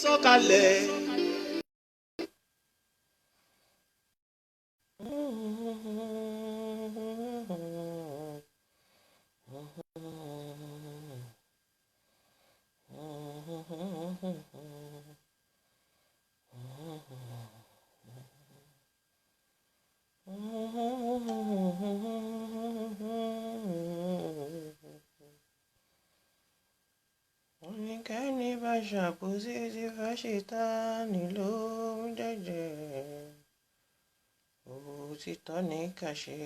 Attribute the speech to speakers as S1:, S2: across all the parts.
S1: sọ̀kalẹ̀. Oníkẹ́ni bá ṣàkóso tí fáṣítánì ló ń jẹ́jẹ́. Òtítọ́ ní ká ṣe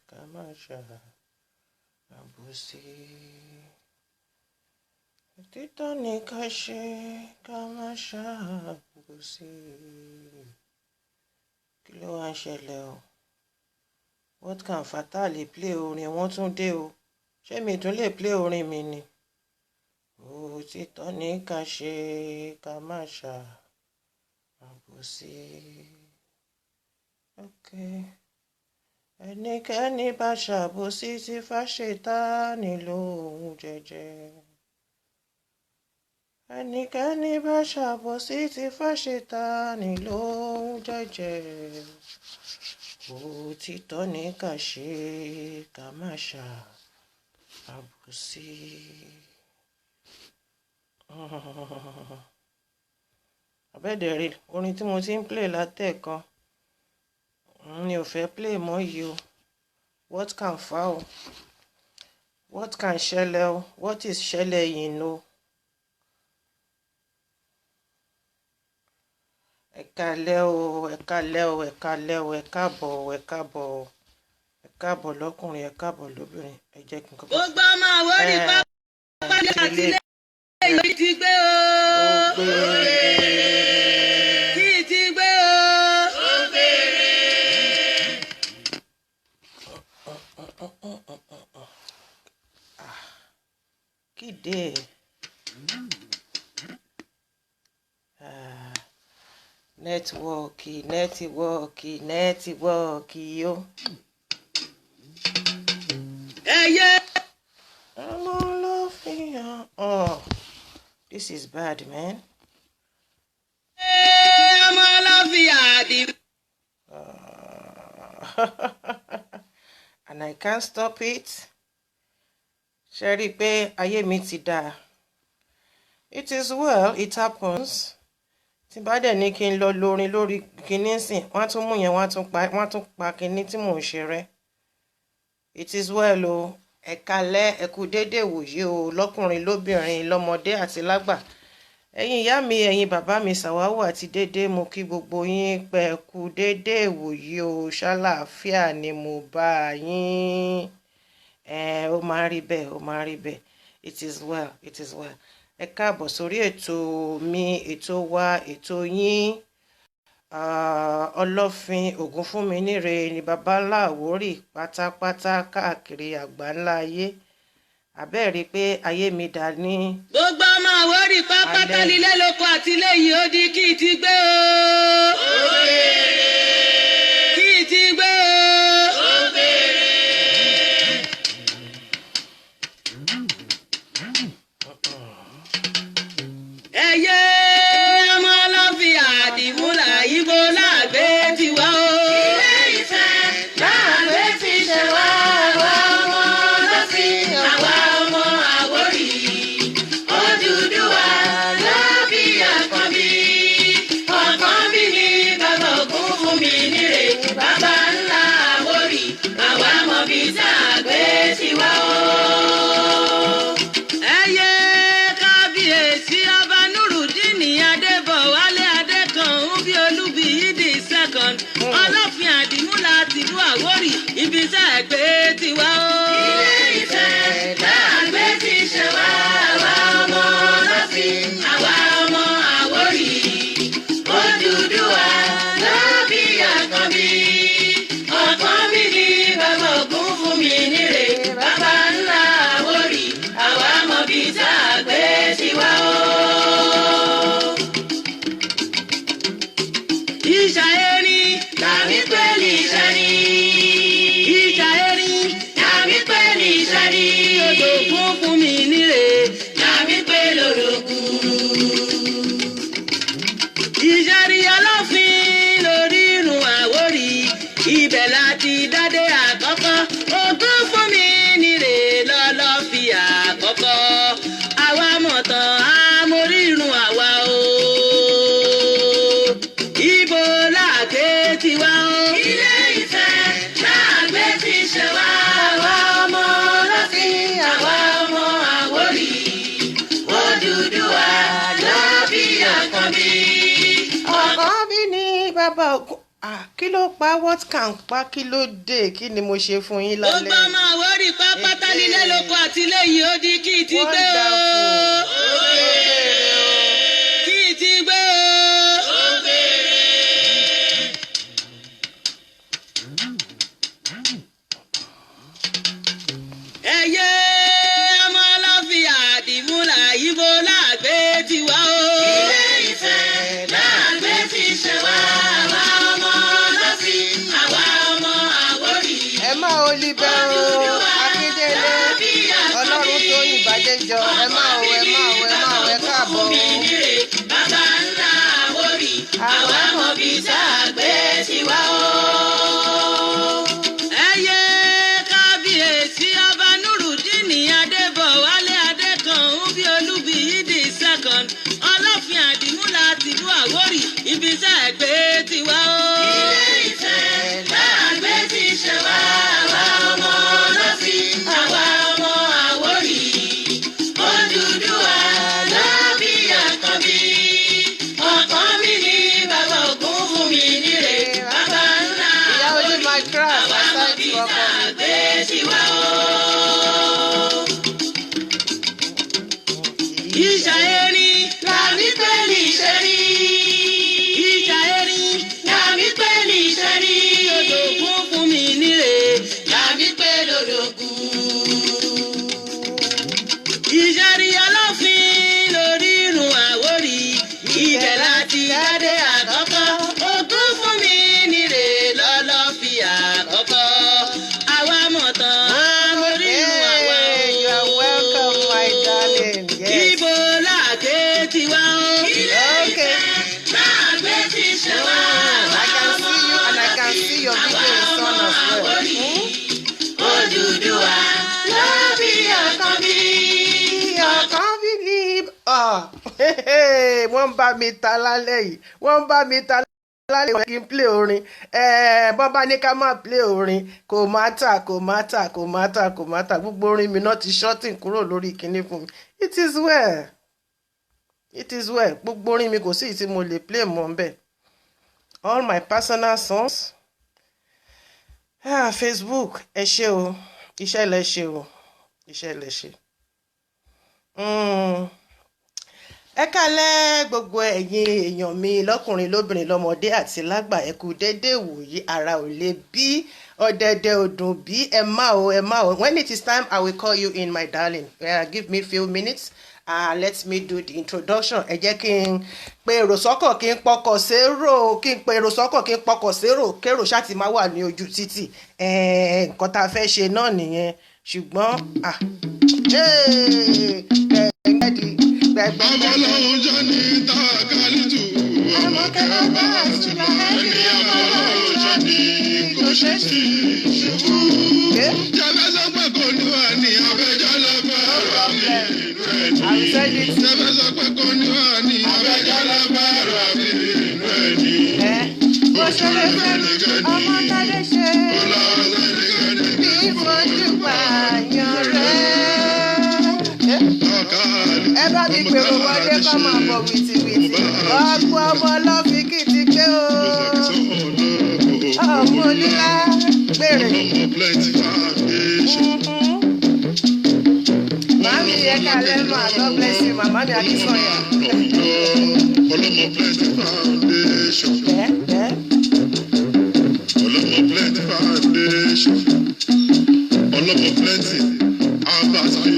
S1: ká má ṣàbòsí. Òtítọ́ ní ká ṣe ká má ṣàbòsí. Kí ló wá ń ṣẹlẹ̀ o? What can Fatal play orin wọ́n tún dé o? Ṣé mi tún lè play orin mi ni? Òtítọ́ ní ká ṣe ká má ṣàbòsí. Okay. Ẹnikẹ́ni bá ṣàbòsí tí fáṣítánì ló ń jẹ́jẹ́. Ẹnikẹ́ni bá ṣàbòsí tí fáṣítánì ló ń jẹ́jẹ́. Òtítọ́ ní ká ṣe ká má ṣàbòsí. Àbẹ́dẹ̀rẹ̀ orin tí mo ti ń play látẹ̀kan mi ò fẹ́ play mọ́ yìí o. What can foul? What can ṣẹlẹ̀ o? What is ṣẹlẹ̀ yìí no? Ẹ káalẹ́ o, ẹ káalẹ́ o, ẹ káalẹ́ o, ẹ káàbọ̀ o, ẹ káàbọ̀ o, ẹ káàbọ̀ lọ́kùnrin, ẹ káàbọ̀ lóbìnrin. Ẹ jẹ́ kí n kọ́kọ́.
S2: Gbogbo ọmọ Àwórì pápá ní àtìlẹ́yìn èyí ti gbé o. Kí ti gbé o.
S1: Kíde. Nẹ́tíwọ́ọ̀kì yo.
S2: Ẹyẹ.
S1: Ọmọ Olófin. Oh, this is bad, man.
S2: Ọmọ Olófin àdì.
S1: And I can't stop it. Ṣé rí pé ayé mi ti dà. It is well, it happens. Tí bá dẹ̀ ní kí n lọ lórin lórí kinní sìn, wọ́n tún mú yẹn, wọ́n tún pa kinní tí mò ń ṣe rẹ́. It is well o. Ẹ káalẹ́, ẹ kú dédé wòyí o, lọ́kùnrin lóbìnrin, lọ́mọdé àti lágbà. Ẹ̀yin ìyá mi, ẹ̀yin bàbá mi ṣàwáwò àti dédé, mo kí gbogbo yín pé ẹ kú dédé wòyí o, ṣàlàáfíà ni mo bá yín. Ó máa rí bẹ́ẹ̀, ó máa rí bẹ́ẹ̀. It is well, it is well. Ẹ káàbọ̀ sórí ètò mi, ètò wa, ètò yín. Ọlọ́fin Ògúnfúnminire ni Babanlá Àwórì pátápátá káàkiri àgbáńlá ayé. Àbẹ́ẹ̀rí pé ayé mi dà ní.
S2: Gbogbo ọmọ Àwórì pápá nílé lóko àti lẹ́yìn ó di kí ti gbé o. Kí ti gbé o. Ẹyẹ ọmọ Olófin àdìmúlà ibo lágbé ti wá o. Ilé Ifẹ̀ lágbé ti ṣe wá àwa ọmọ Olófin, àwa ọmọ Àwórì. Odùduwà ló bí Àkànbí. Àkànbí ni bàbá Ògúnfúnminire, Babanlá Àwórì. Àwa mọ̀ bí tá a gbé ti wá o. Ẹyẹ kábíyèsí ọba Adébọ̀wálé Adékànún bí olúbi ìdí second. Ọlọ́fin àdìmúlà tìlú Àwórì ibi tá ẹ gbé ti wá o. Ilé Ifẹ̀ láàgbé ti ṣe wá àwa ọmọ Olófin, àwa ọmọ Àwórì. Odùduwà ló bí Àkànbí. Àkànbí ni bàbá Ògúnfúnminire.
S1: kí ló pa what can pa kí ló dé kí ni mo ṣe fún yín lálẹ́.
S2: ó gbọ́ máa wọ́rí pápátá nílé lóko àti lẹ́yìn ó di kí ti gbé o. Kí ti gbé o. Ẹyẹ ọmọ ọlọ́fin àdìmúlà yíbo láàgbé tiwa o. Ilé Ifẹ̀ láàgbé ti ṣe wá àwa ọmọ ọlọ́fin àwa ọmọ Àwórì.
S1: ẹ máa olíbẹ̀ o Akíndélé Ọlọ́run tó ìbàjẹ́ jọ ẹ máa o ẹ káàbọ̀ o.
S2: Bàbá ńlá Àwórì àwa mọ̀ bí tá a gbé tiwa o. Ẹyẹ kábíyèsí ọba Nurudini Adébọ̀wálé Adékànún bí Olúbíyìdì second Ọlọ́fin àdìmúlà tìlú Àwórì ibi tá a gbé tiwa o. Ilé Ifẹ̀ láàgbé ti ṣe wá àwa ọmọ Ọlọ́fin àwa ọmọ Àwórì. Odùduwà ló bí Àkànbí. Àkànbí ni bàbá Ògúnfúnminire bàbá ńlá
S1: ìyá ojú my craft
S2: àwa mọ̀ bí tá a gbé tiwa o. Ìjà erin làmí pẹ́ẹ́lí ìṣẹ́rí. Ìjà erin làmí pẹ́ẹ́lí ìṣẹ́rí. Odò Ògúnfúnminire làmí pẹ́ẹ́lí odògùn. Ìṣẹ́rí Ọlọ́fin lórí irun Àwórì. Ibẹ̀ láti jáde àkọ́kọ́. Ògúnfúnminire lọ́lọ́fin àkọ́kọ́. Àwa mọ̀ tán lórí irun àwa o.
S1: You are welcome my darling. Yes.
S2: Ibo láàgbé tiwa o. Ilé Ifẹ̀ láàgbé ti ṣe wá.
S1: I can see you and I can see your video is on as well.
S2: Odùduwà ló bí Àkànbí.
S1: Àkànbí ni wọ́n bá mi ta lálẹ́ yìí wọ́n bá mi ta lálẹ́ yìí kí n play orin bọ́n bá ní ká má play orin kò má tà gbogbo orin mi náà ti shorting kúrò lórí kinní fún mi. It is well gbogbo orin mi kò sí tí mo lè play mọ́ ń bẹ̀. All my personal songs Facebook ẹ ṣé o iṣẹ́ lẹ ṣe. Ẹ kálẹ́ gbogbo ẹ̀yin èèyàn mi lọ́kùnrin lóbìnrin lọ́mọdé àti lágbà ẹ kú déédéé wòyí ara ò lè bí ọ̀dẹ̀dẹ̀ ọdún bí ẹ má o. When it is time I will call you in my darling. Give me few minutes. Let me do the introduction. Ẹ jẹ́ kí n pe èrò sọ́kọ̀ kí n pọkọ̀ sérò kérò ṣáàtì máa wà ní ojú títì. Nǹkan tá a fẹ́ ṣe náà nìyẹn ṣùgbọ́n
S3: Babaláwo jọ ní tàkàlítù. Àmọ̀kẹ́ bá àtúnlá ẹni babaláwo jọ ní kò ṣe sí ṣubú. Jẹ́fẹ́ sọ pé kò ní wà ní abẹ́jọ́ lọ́bàárà mi inú ẹni. Jẹ́fẹ́ sọ pé kò ní wà ní abẹ́jọ́ lọ́bàárà mi inú ẹni.
S1: Bó ṣe lè fẹ́ ọmọtadéṣe bí fojú pààyàn rẹ̀. Ẹ bá mi pèrò wọlé kọ́ máa bọ̀ wìtìwìtì. Ọgbọ́n ọmọ Ọlọ́fin kì í ti gbé o. Ọmọ onílá gbèrè. Màmí yẹ ká lẹ́nu God bless you, màmá mi Akínsànyà.
S3: OLOMOPLENTY Foundation. OLOMOPLENTY Foundation. OLOMOPLENTY AGBAYE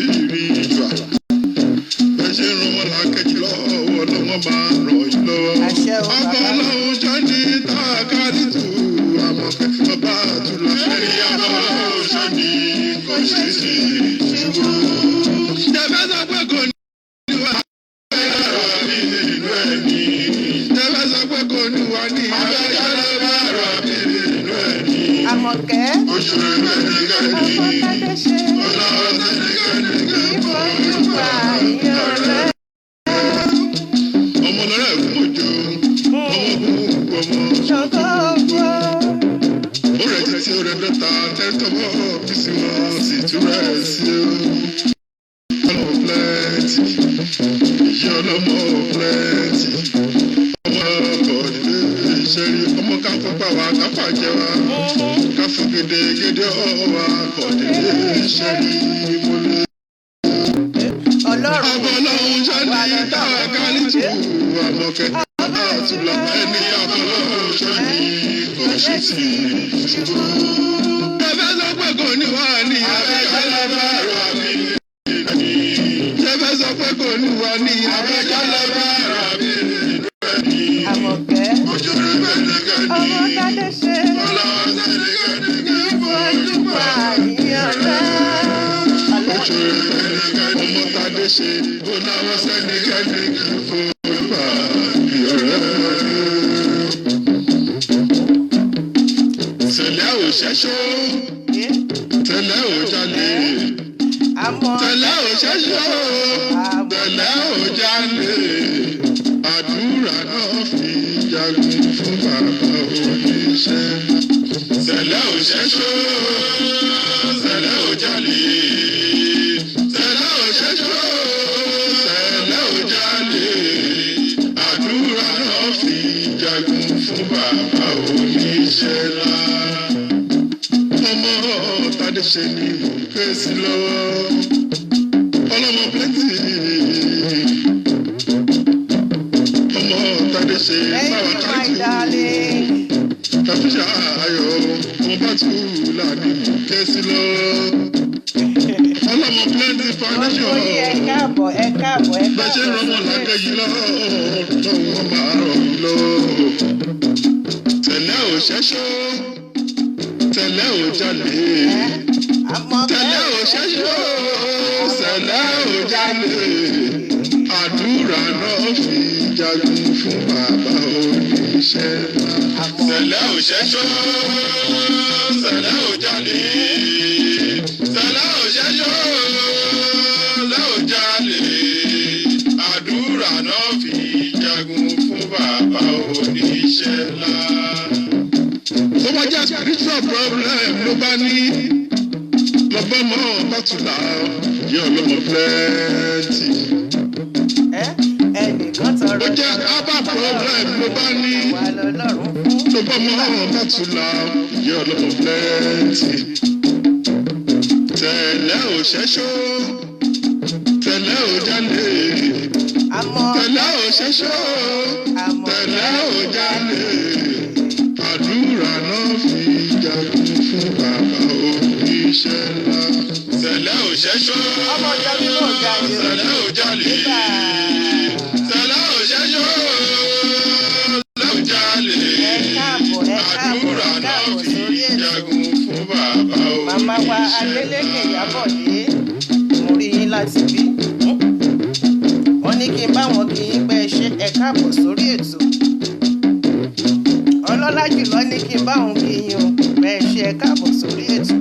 S3: ìjọ. Bẹ́ẹ̀ ṣe ràn wọ́n lákẹ́jì lọ́wọ́ lọ́wọ́ máa ràn yín lọ́wọ́. Babaláwo jọ ní tàkàlítù. Àmọ̀kẹ́ bàbá àtúnlá ẹni babaláwo jọ ní kò ṣe sí ṣubú. Jẹ́fẹ́ sọ pé kò ní wà ní abẹ́jọ́ mi inú ẹni. Jẹ́fẹ́ sọ pé kò ní wà ní abẹ́jọ́ lọ́bàárà mi inú ẹni.
S1: Àmọ̀kẹ́ ọmọtadéṣe bí fojú pààyàn rẹ̀.
S3: Ọmọ lọ́rẹ́ fún òjò, ọmọ búburú ọmọ.
S1: Ṣọ̀gbọ́gbọ́.
S3: Ó rẹ̀ títí ó rẹ̀ dọ́ta tẹ́tọ́wọ́ bí sí wọn sì túra ẹ̀ sí o. OLOMOPLENTY, ìyá OLOMOPLENTY. Ọmọ ọkọ̀ nílé iṣẹ́ rí ọmọ káfọ́ pàwọ́ àkápà wa káfíńgèdè gèdè ọwà kọ̀dé ṣẹ́ni ìmọ̀lẹ́. Ọlọ́run ṣẹ́ni táàkálí tù àmọ̀kẹ́ àtúlà ẹni Ọlọ́run ṣẹ́ni kọ̀ṣẹ́ sí ìṣubú. Ẹ̀fẹ́ sọ pé kò ní wá ní abẹ́jọ́lá bá rà mí. Ẹ̀fẹ́ sọ pé kò ní wá ní abẹ́jọ́lá bá rà mí.
S1: Àmọ̀kẹ́ Ọmọtadéṣe ìfọ̀júbà ìyàn rẹ̀.
S3: Ọmọtadéṣe ó náwó sẹ́nikẹ́ni ìfọ̀júbà ìyàn rẹ̀. Tẹ̀lẹ́ ò ṣẹ́ṣọ́, tẹ̀lẹ́ ò jalè, tẹ̀lẹ́ ò ṣẹ́ṣọ́, tẹ̀lẹ́ ò jalè. Àdúrà náà fi jagun fún bàbá oníṣẹ́. Tẹ̀lẹ́ ò ṣẹ́ṣọ́, tẹ̀lẹ́ ò jalè, tẹ̀lẹ́ ò ṣẹ́ṣọ́, tẹ̀lẹ́ ò jalè. Àdúrà náà fi jagun fún bàbá oníṣẹ́ ńlá. Ọmọtadéṣe ni mò ń ké sí lọ́wọ́. Ọlọ́mọpléntì. Ọmọtadéṣe báwa kájú. Kàfíṣà ayọ̀ Ọmọbátúlà ni mò ń ké sí lọ́wọ́. Ọlọ́mọpléntì foundation.
S1: Ẹ káàbọ̀.
S3: Bẹ́ẹ̀ ṣe ń rọmọ lákẹ́yìn lọ́wọ́ máa rọ̀ yín lọ́wọ́. Tẹ̀lẹ́ ò ṣẹ́ṣọ́, tẹ̀lẹ́ ò jalè, tẹ̀lẹ́ ò ṣẹ́ṣọ́, tẹ̀lẹ́ ò jalè. Àdúrà náà fi jagun fún bàbá oníṣẹ́ ńlá. Tẹ̀lẹ́ ò ṣẹ́ṣọ́, tẹ̀lẹ́ ò jalè, tẹ̀lẹ́ ò ṣẹ́ṣọ́, tẹ̀lẹ́ ò jalè. Àdúrà náà fi jagun fún bàbá oníṣẹ́ ńlá. Tó bá jẹ́ spiritual problem ló bá ní lọ́bọ́ mọ́ Bàtúlà yẹ Ọlọ́mọpléntì.
S1: Ẹnìkan tọrọ
S3: Ó jẹ́ herbal problem ló bá ní lọ́bọ́ mọ́ Bàtúlà yẹ Ọlọ́mọpléntì. Tẹ̀lẹ́ ò ṣẹ́ṣọ́, tẹ̀lẹ́ ò jalè, tẹ̀lẹ́ ò ṣẹ́ṣọ́, tẹ̀lẹ́ ò jalè. Àdúrà náà fi jagun fún bàbá oníṣẹ́ ńlá. Tẹ̀lẹ́ ò ṣẹ́ṣọ́, tẹ̀lẹ́ ò jalè, tẹ̀lẹ́ ò ṣẹ́ṣọ́, tẹ̀lẹ́ ò jalè. Àdúrà náà fi jagun fún bàbá oníṣẹ́ ńlá.
S1: Màmá wa Adélékè Ìyábọ̀dé, mo rí yín láti bí. Wọ́n ní kí n bá wọn kí yín pé ṣe ẹ káàbọ̀ sórí ètò. Ọlọ́lá jùlọ ní kí n bá òun kí yín o pé ṣe ẹ káàbọ̀ sórí ètò.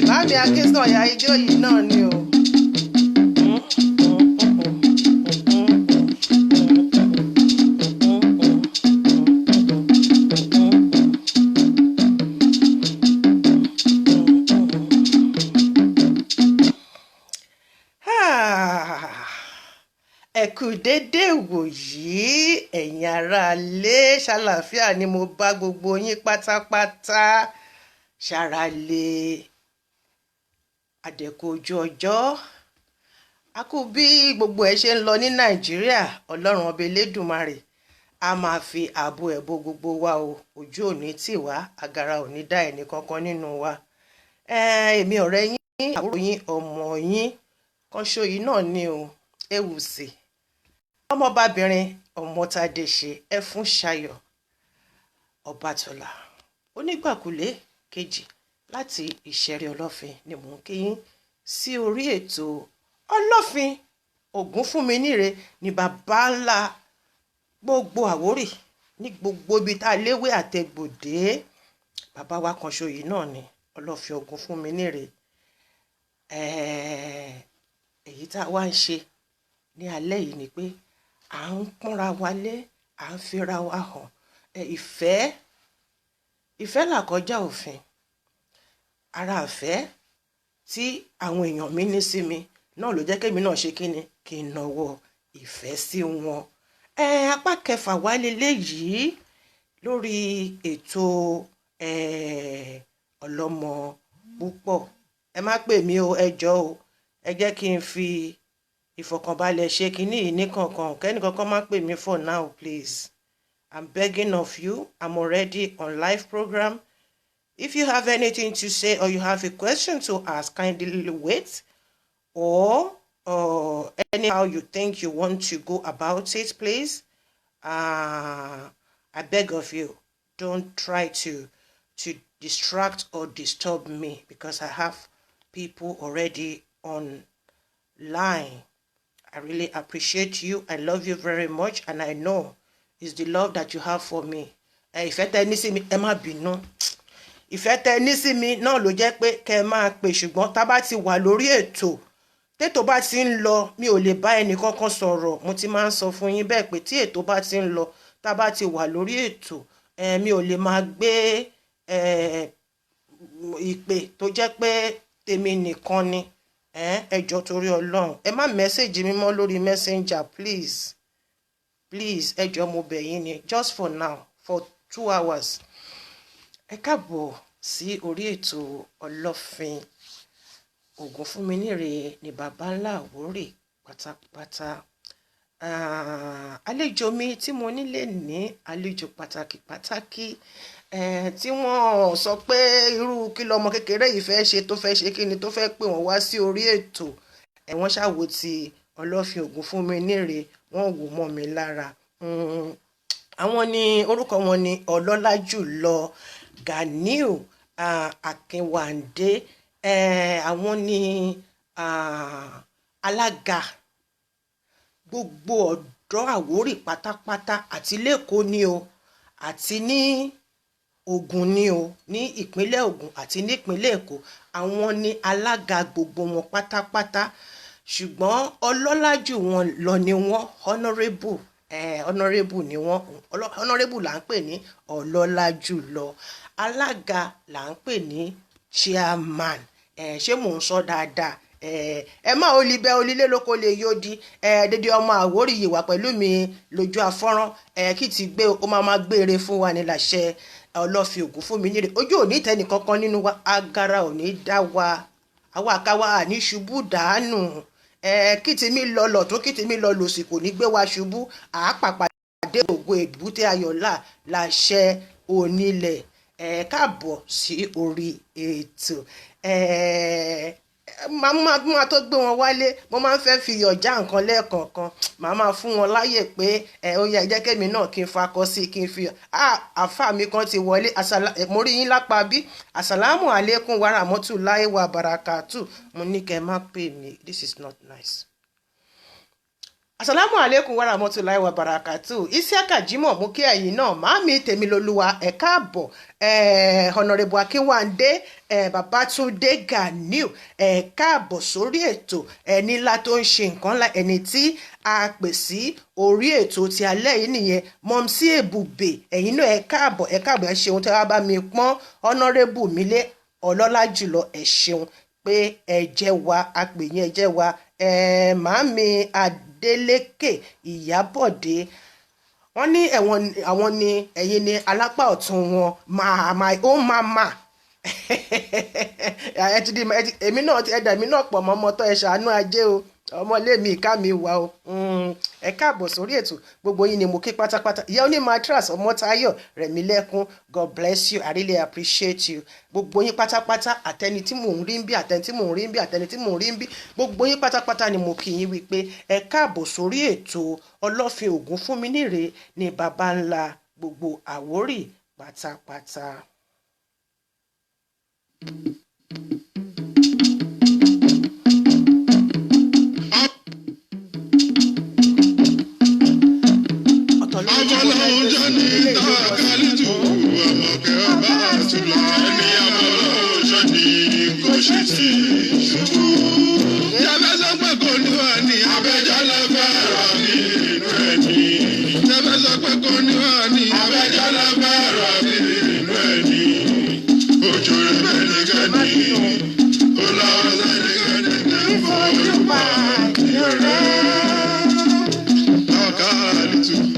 S1: Màmí Akínsànyà ijó yìí náà ni o. Ẹ kú dédé wòyí ẹ̀yin aráalé, ṣàlàáfíà ni mo bá gbogbo yín pátápátá. Ṣàràlé àdẹ̀kù ojú ọjọ́, a kú bí gbogbo ẹ̀ ṣe ń lọ ní Nàìjíríà. Ọlọ́run ọba Elédùmarè a máa fi ààbò ẹ̀ bo gbogbo wa o. Ojú ò ní tì wá, agara ò ní dá ẹnì kankan nínú wa. Èmi ọ̀rẹ́ yín, àbúrò yín, ọmọ yín kan ṣo yìí náà ni o, EWUSI ọmọbabìnrin Ọmọtadéṣe Ẹfúnṣayọ̀ Ọbátọ́lá onígbàkulé kejì láti Ìṣẹ̀rẹ̀ Ọlọ́fin ni mò ń kí yín sí orí ètò Ọlọ́fin Ògúnfúnminire ní Babanlá gbogbo Àwórì, ní gbogbo ibi tá a léwé àtẹgbòdé. Bàbá wa kan ṣo yìí náà ni Ọlọ́fin Ògúnfúnminire. Èyí tá a wá ń ṣe ní alẹ́ yìí ni pé à ń pọ́nra wa lé, à ń fira wa hàn. Ìfẹ́ là kọjá òfin. Ara ìfẹ́ tí àwọn èèyàn mi ní sí mi náà ló jẹ́ kémi náà ṣe kíni kí n nawọ́ ìfẹ́ sí wọn. Apá kẹfà wá leléyìí, lórí ètò ọlọ́mọ púpọ̀. Ẹ má pè mí o, ẹ jọ̀ọ́ o, ẹ jẹ́ kí n fi ìfọ̀kànbalẹ̀ ṣe kinní yìí ní kankan, kẹ́nìkankan má pè mí for now, please. I'm begging of you. I'm already on live program. If you have anything to say or you have a question to ask, kindly wait. Or anyhow you think you want to go about it, please. I beg of you, don't try to distract or disturb me, because I have people already online. I really appreciate you. I love you very much, and I know it's the love that you have for me. Ìfẹ́ tẹ́ ní sí mi, ẹ má bínú. Ìfẹ́ tẹ́ ní sí mi náà ló jẹ́ pé kẹ́ máa pè, ṣùgbọ́n tá bá ti wà lórí ètò, tètò bá ti ń lọ, mi ò lè bá ẹnì kankan sọ̀rọ̀. Mo ti máa ń sọ fún yín bẹ́ẹ̀ pé tí ètò bá ti ń lọ, tá bá ti wà lórí ètò, mi ò lè máa gbé ìpè tó jẹ́ pé tèmi nìkan ni. Ẹ jọ̀ọ́ torí Ọlọ́run, ẹ má mẹ́sẹ̀jì mi mọ́ lórí messenger, please. Please, ẹ jọ̀ọ́ mo bẹ̀ yín ni, just for now, for 2 hours. Ẹ káàbọ̀ sí orí ètò Ọlọ́fin. Ògúnfúnminire ni Babanla Àwórì pátápátá. Àlejò mi tí mo nílé ní àlejò pàtàkì tí wọ́n sọ pé irú kí lọmọ kékeré yìí fẹ́ ṣe tó fẹ́ ṣe kí ni tó fẹ́ pè wọ́n wá sí orí ètò. Wọ́n ṣàwò ti Ọlọ́fin Ògúnfúnminire, wọ́n wò mọ́ mi lára. Àwọn ni orúkọ wọn ni ọlọ́lá jùlọ Gàníyù AKINWANDE. Àwọn ni alága gbogbo ọ̀dọ́ Àwórì pátápátá, àti lẹ́kọ̀ọ́ ni o, àti ní Ògùn ni o, ní ìpínlẹ̀ Ògùn àti ní ìpínlẹ̀ Èkó. Àwọn ni alága gbogbo wọn pátápátá, ṣùgbọ́n ọlọ́lá jù wọn lọ ni wọ́n, honorable. Honorable ni wọ́n. Honorable là ń pè ní ọlọ́lá jùlọ. Alága là ń pè ní chairman. Ṣé mò ń sọ dáadáa? Ẹ má olíbẹ olílé lóko lè yódi. Dédé ọmọ Àwórì yìí wà pẹ̀lú mi lójú afọ́rán. Kí ti gbé ó máa gbére fún wa ní láṣẹ Ọlọ́fin Ògúnfúnminire. Ojú ò ní tẹ́nì kankan nínú wa, agara ò ní dá wa, àwa àkáwá ní ṣubú dànù. Kí ti mi lọ lọ̀tún, kí ti mi lọ lòsì, kò ní gbé wa ṣubú. Àápàpàdé ògo èbúté ayọ̀lá láṣẹ onílẹ̀. Káàbọ̀ sí orí ètò. Màá tó gbé wọn wálé, mo máa ń fẹ́ fi yọ̀já nǹkan lẹ́ẹ̀kọ̀ọ̀kan. Màá máa fún wọn láyè pé ó yẹ jẹ́ kémi náà kí n fakọ sí, kí n fi àfà mi kan ti wọlé. Mo rí yín lápá bí. Àsàlámù àlékún wàràmọ́tùláì wà bàràkàtù. Mo ní kẹ́ má pè mí, this is not nice. Assalamu alaikum wa rahmatullahi wa barakatuh. Isiaka Jimoh mú kí ẹ̀yin náà, màámi tèmi lolúwa, ẹ káàbọ̀. Honorable AKINWANDE, Babatunde Gàníyù, ẹ káàbọ̀ sórí ètò. Ẹni ńlá tó ń ṣe nǹkan ńlá, ẹni tí a pè sí orí ètò ti alẹ́ yìí nìyẹn. Mọ̀mísí Èbùbè, ẹ̀yin náà ẹ káàbọ̀, ẹ ṣeun tẹ́ wá bá mi pọ́n Honorable mi lé ọlọ́lá jùlọ, ẹ ṣeun pé ẹ jẹ́ wa, a pè yín ẹ jẹ́ wa. Màámi Adélékè Ìyábọ̀dé, wọ́n ní àwọn ni ẹ̀yin ni alápá ọ̀tún wọn, my own mama. Èmi náà ẹ̀dà mi náà pọ̀ mọ́ ọmọ tó ẹ ṣàánú ajé o, ọmọlé mi ìka mi wà o. Ẹ káàbọ̀ sórí ètò, gbogbo yín ni mo kí pátápátá. Ìyá oní mattress Ọmọ́táyọ̀, Rẹ̀mílẹ́kún, God bless you, I really appreciate you. Gbogbo yín pátápátá, àtẹni tí mò ń rí ń bí, àtẹni tí mò ń rí ń bí, àtẹni tí mò ń rí ń bí, gbogbo yín pátápátá ni mo kí yín wípé ẹ káàbọ̀ sórí ètò Ọlọ́fin Ògúnfúnminire ní Babanla gbogbo Àwórì pátápátá.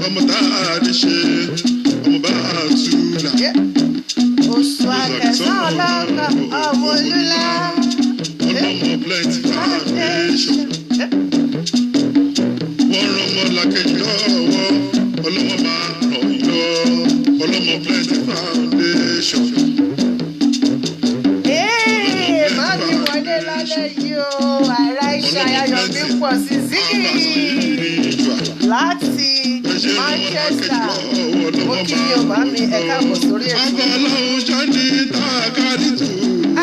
S3: OMOTADESHE,
S1: oṣù akẹsàn ọlọ́kọ̀ ọmọ olúlá.
S3: OLOMOPLENTY foundation. Wọ́n rán ọmọ làkejì lọ́wọ́, ọlọ́mọ máa ràn yín lọ́wọ́. OLOMOPLENTY foundation.
S1: Má mi wọlé lálẹ́ yìí o, àrà iṣẹ́ ayọ̀ mi pọ̀ sí zikiri láti Manchester. Mo kí ni o bá mi ẹ káàbọ̀ sórí ètò.
S3: Ọlọ́run ṣáni táàkárí tù.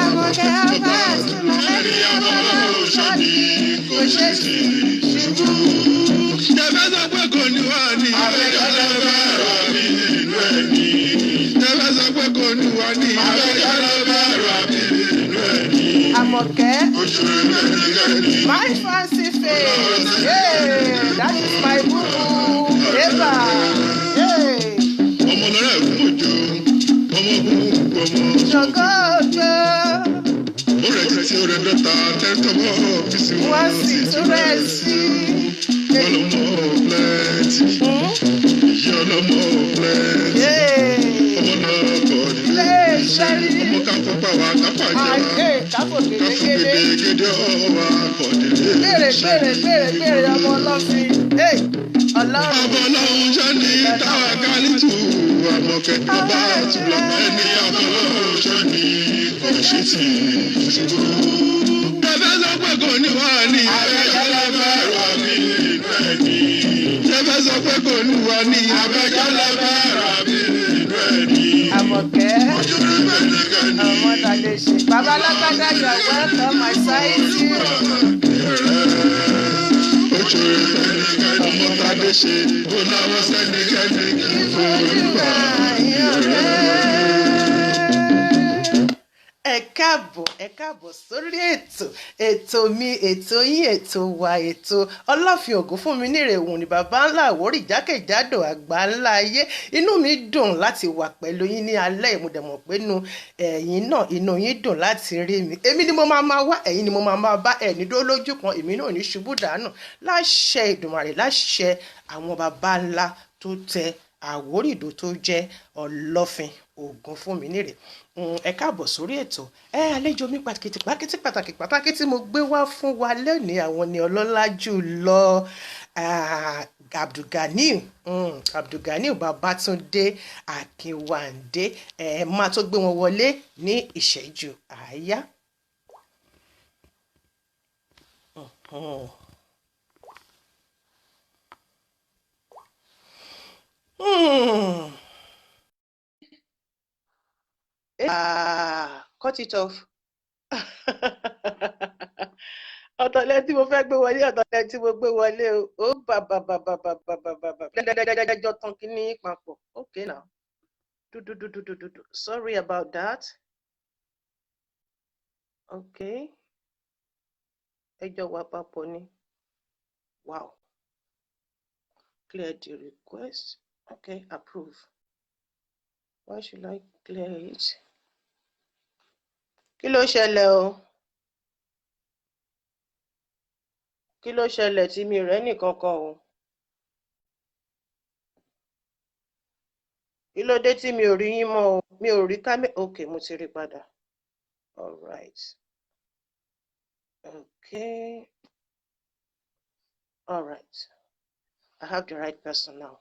S1: Àmọ̀kẹ́ ọba àti mọ̀lẹ́bí
S3: Ọlọ́run ṣáni kò ṣe sí ṣubú. Jẹ́fẹ́ sọ pé kò ní wá ní abẹ́jọ́lẹ̀ bẹ̀rọ mi nínú ẹ̀mí. Jẹ́fẹ́ sọ pé kò ní wá ní abẹ́jọ́lẹ̀ bẹ̀rọ mi nínú ẹ̀mí.
S1: Àmọ̀kẹ́.
S3: Oṣù Ẹ̀mẹ́rìndínlẹ́ni.
S1: My fancy face, yeah, that is my boo-boo, Eva, yeah.
S3: Ọmọ lọ́rẹ́ fún òjò, ọmọ gbogbo ọmọ.
S1: Ṣọ̀gọ́jọ́.
S3: Ó rẹ̀ títí ó rẹ̀ dọ́ta tẹ́tọ́wọ́ fi sí wọn.
S1: Wọ́n sì tún rẹ̀ sí.
S3: OLOMOPLENTY. Ìyá OLOMOPLENTY. Ọmọ náà kọ̀ nílé. Ọmọ káfọ́ pàwọ́ káfà jẹ́.
S1: Káfò
S3: Káfọ́
S1: gèdégédé.
S3: gèdégédé ọwọ́ akọ̀délé.
S1: Béèrè ọmọ ọlọ́fin. Ọlọ́run.
S3: Ọmọ ọlọ́run ṣáni táàkárí tù. Àmọ̀kẹ́ ọba àtúlọ̀ ẹni ọmọ ọlọ́run ṣáni kò ṣe sí ṣubú. Jẹ́fẹ́ sọ pé kò ní wá ní abẹ́jọ́lẹ̀ bẹ̀rọ mi nínú ẹ̀mí. Jẹ́fẹ́ sọ pé kò ní wá ní abẹ́jọ́lẹ̀ bẹ̀rọ mi nínú ẹ̀mí.
S1: Àmọ̀kẹ́.
S3: Ojú rẹ̀ mẹ́lẹ́gẹ́ni.
S1: Ọmọtadeshe. Baba Alágbádá, you are welcome, my side.
S3: Ojú rẹ̀ mẹ́lẹ́gẹ́ni. OMOTADESHE. Ó náwó sẹ́nìkẹ́ni. Ìfowópamọ́.
S1: Ẹ káàbọ̀ sórí ètò mi, ètò yín, ètò wa, ètò Ọlọ́fin Ògúnfúnminírè òun ni bàbá ńlá Àwórì jákèjádò àgbáńlá ayé. Inú mi dùn láti wà pẹ̀lú yín ní alẹ́ ìmúdẹ̀mọ̀ pé ẹ̀yin náà inú yín dùn láti rí mi. Èmi ni mo máa wá, ẹ̀yin ni mo máa bá, ẹ̀ní dó lójú kan, èmi náà ní ṣubú dànù láṣẹ Èdùmàrè, láṣẹ àwọn bàbá ńlá tó tẹ Àwórì ìdó tó jẹ́ Ọlọ́fin Ògúnfúnminírè. Ẹ káàbọ̀ sórí ètò. Àlejò mi pàtàkì tí mo gbé wá fún wa lónìí àwọn ni ọlọ́lá jù lọ Abdulganiyu Babatunde Akínwàndé. Máa tó gbé wọn wọlé ní ìṣẹ́jú àáyá. Cut it off. Ọ̀tọ̀lẹ́ tí mo fẹ́ gbé wọlé, ọ̀tọ̀lẹ́ tí mo gbé wọlé ó bàbà jọ tán kí ní papọ̀. Okay now. Sorry about that. Okay. Ẹjọ́ wà papọ̀ ni. Wow. Clear the request. Okay, approve. Why should I clear it? Kí ló ṣẹlẹ̀ o? Kí ló ṣẹlẹ̀ tí mi rẹ́ nìkankan o? Kí ló dé tí mi ò rí yín mọ́ o? Mi ò rí kámẹ́. Okay, mo ti rí padà. All right. Okay. All right. I have the right person now.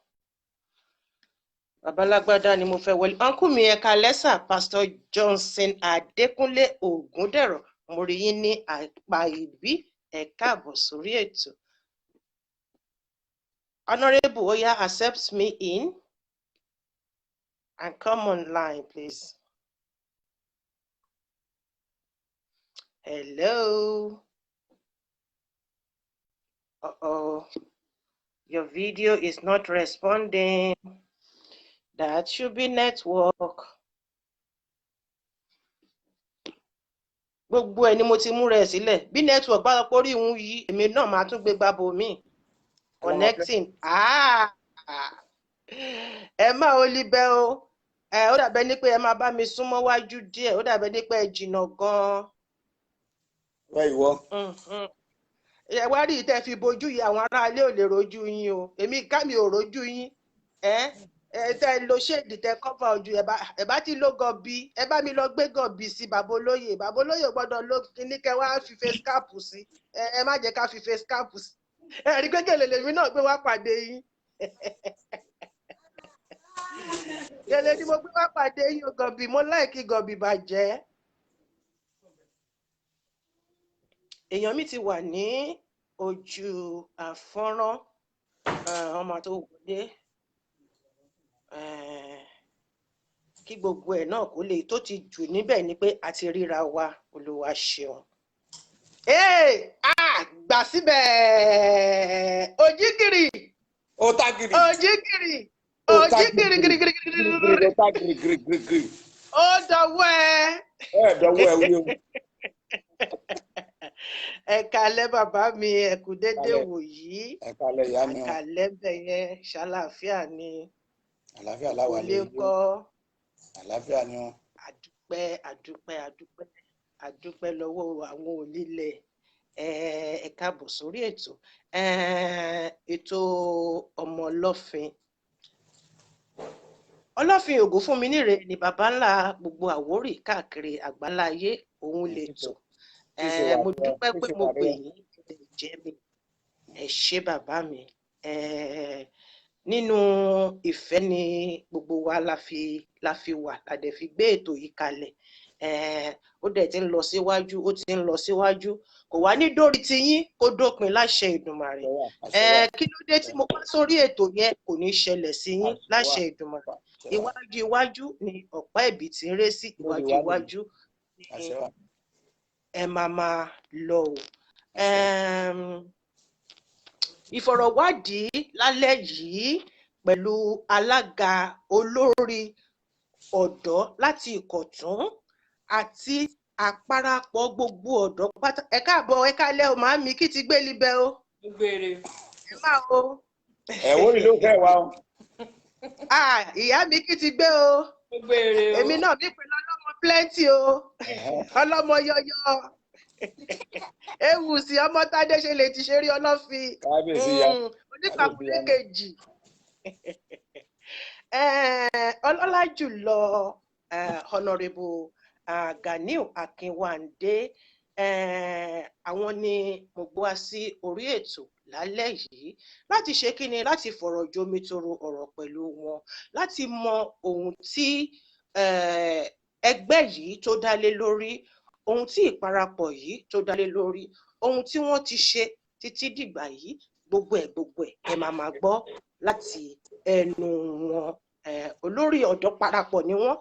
S1: Baba Alágbádá ni mo fẹ́ wọlé. Uncle mi ẹ̀ka lẹ́sà Pastor Johnson Adékúnlé Ògúndẹ̀rọ̀. Mo rí yín ní àpá ìbí. Ẹ káàbọ̀ sórí ètò. Honorable Oya, accept me in and come online, please. Hello. Uh-oh. Your video is not responding. That should be network. Gbogbo ẹni mo ti mú rẹ̀ sílẹ̀. Bí network bá lọ pórí ìhun yìí, èmi náà máa tún gbé gbàbọ̀ mi. Connecting. Ẹ má o libẹ o. Ó dàbẹ́ ní pé ẹ máa bá mi súnmọ́ wájú díẹ̀. Ó dàbẹ́ ní pé ẹ jìnnà gan-an.
S4: Where you are?
S1: Ẹ wá rí ìtẹ́ fi bojú yìí, àwọn ará ilé ò lè rojú yín o. Èmi ká mi ò rojú yín. tẹ lo ṣéèdì tẹ cover ojú ẹ bá ti lo gọbí ẹ bá mi lọ gbé gọbí sí bàbá olóyè gbọ́dọ̀ lo kíní kẹ wá fi face cap sí ẹ má jẹ́ ká fi face cap sí ẹ rí gẹ́gẹ́ lèmi náà gbé wá pàdé yín gẹ́lẹ́ ni mo gbé wá pàdé yín o gọbí mo láìkí gọbí bàjẹ́. Èèyàn mi ti wà ní ojú àfọ́nrán ọmọ tó wọlé kí gbogbo ẹ̀ náà kó lè tó ti jù níbẹ̀ ni pé a ti ríra wa Olúwa ṣeun. Gbà síbẹ̀ òjìgìrì
S4: Òtàgìrì gírígírí
S1: ó dọwọ́ ẹ
S4: dọwọ́ ẹ wí o.
S1: Ẹ kálẹ́ bàbá mi ẹ kú dédé wò yìí
S4: ẹ kálẹ́ ìyá mi
S1: ẹ kálẹ́ bẹ̀ yẹn ṣàlàáfíà ni
S4: àlàáfíà láwa lè
S1: kọ́
S4: àlàáfíà ni wọn.
S1: àdúpẹ́ lọ́wọ́ àwọn onílẹ̀ ẹ káàbọ̀ sórí ètò ọmọ ọlọ́fin Ògúnfúnminire ni bàbá ńlá gbogbo Àwórì káàkiri àgbáláyé òun lè tò. Mo dúpẹ́ pé mo pè yín jẹ́ mi ẹ ṣé bàbá mi nínú ìfẹ́ ni gbogbo wa la fi wà la dẹ̀ fi gbé ètò yìí kalẹ̀ ó dẹ̀ ti ń lọ síwájú kò wá ní dórí tiyín kó dópin láṣẹ Ìdùmarè kí ló dé tí mo bá sórí ètò yẹn kò ní ṣẹlẹ̀ sí yín láṣẹ Ìdùmarè iwájú ni ọ̀pá ẹ̀bì tí ń ré sí iwájú ẹ máa lọ o. Ìfọ̀rọ̀wádìí lálẹ́ yìí pẹ̀lú alága olórí ọ̀dọ́ láti Ìkọ̀tún àti àparapọ̀ gbogbo ọ̀dọ́ pátá. Ẹ káàbọ̀ ẹ kálẹ́ o màámi kí ti gbé libẹ̀ o. Ẹ máa o.
S4: Àwórì ló fẹ́ wa o.
S1: Ìyá mi kí ti gbé o. Èmi náà mi pè lọ́lọ́mọ plenty o. Ọlọ́mọ yọyọ. EWUSI OMOTADESHE lè ti ṣe rí ọlọ́fin. Onípàkúlé kejì. Ọlọ́lá jùlọ Honorable Ganiyu AKINWANDE àwọn ni mo gbọ́ wá sí orí ètò lálẹ́ yìí láti ṣe kíni láti fọ̀rọ̀ jomitoro ọ̀rọ̀ pẹ̀lú wọn láti mọ ohun tí ẹgbẹ́ yìí tó dá lé lórí ohun tí ìparapọ̀ yìí tó dá lé lórí ohun tí wọ́n ti ṣe títí dìgbà yìí gbogbo ẹ̀ ẹ máa gbọ́ láti ẹnu wọn. Olórí ọ̀dọ́ parapọ̀ ni wọ́n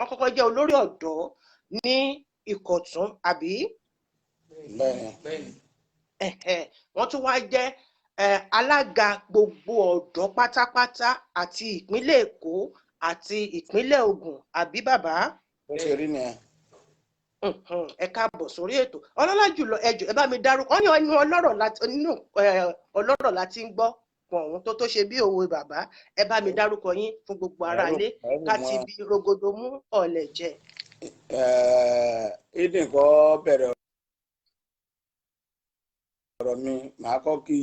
S1: kọ́kọ́ jẹ́ olórí ọ̀dọ́ ní Ìkọ̀tún àbí wọ́n tún wá jẹ́ alága gbogbo ọ̀dọ́ pátápátá àti ìpínlẹ̀ Èkó àti ìpínlẹ̀ Ògùn àbí bàbá.
S4: Ó ṣe rí nìyẹn.
S1: Ẹ káàbọ̀ sórí ètò ọlọ́lá jùlọ ẹjọ́ ẹ bá mi dárúkọ ọ́ ní ẹnu ọlọ́rọ̀ láti ń gbọ́ ọ̀hún tó ṣe bí òwe bàbá ẹ bá mi dárúkọ yín fún gbogbo aráalé láti bí rogodo mú ọ̀lẹ̀ jẹ.
S4: Ìdí nǹkan bẹ̀rẹ̀ ọ̀rọ̀ mi màá kọ́ kí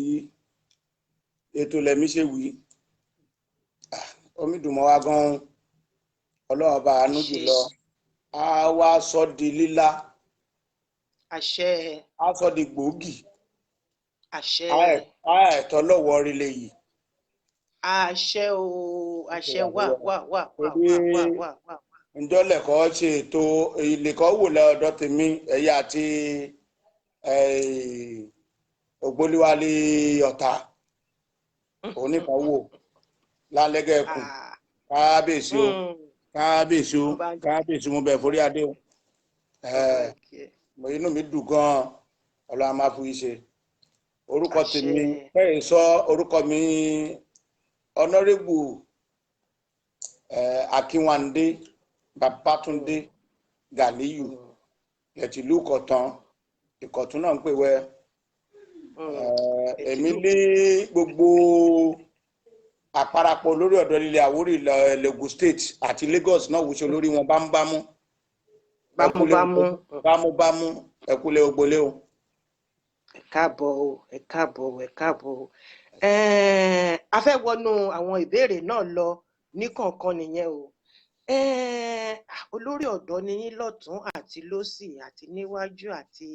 S4: ètò lẹ́mí ṣe wí omi dùn mọ́ wa gan-an Ọlọ́run bá àánú jùlọ á wá sọ di lílá
S1: àṣẹ
S4: á sọ di gbòógì
S1: àṣẹ
S4: ẹ̀tọ́ lọ́wọ́ orílẹ̀ yìí
S1: àṣẹ o àṣẹ wà.
S4: Ǹjọ́ lẹ́kọ̀ọ́ ṣe ètò ìlẹ̀kọ́ wò lọ́dọ̀ tèmi ẹ̀yà àti ògbóliwálé ọ̀tá oníkanwò lálẹ́gẹ̀ ẹ̀kú kábíyèsí mo bẹ̀ forí adé o inú mi dùn gan-an Ọlọ́run máa fún yín ṣe. Orúkọ tèmi fẹ́ẹ̀ sọ orúkọ mi Honorable AKINWANDE BABATUNDE Ganiyu lẹ́tìlú Ìkọ̀tún náà ń pè wẹ́ èmi ní gbogbo àparapọ̀ olórí ọ̀dọ́ lílé Àwórì Lagos State àti Lagos náà wùsọ lórí wọn bámúbámú ẹkúlẹ̀ ògbólé o.
S1: Ẹ káàbọ̀ o. A fẹ́ wọnú àwọn ìbéèrè náà lọ ní kọ̀ọ̀kan nìyẹn o. Olórí ọ̀dọ́ ni yín lọ́tún àti lósì àti níwájú àti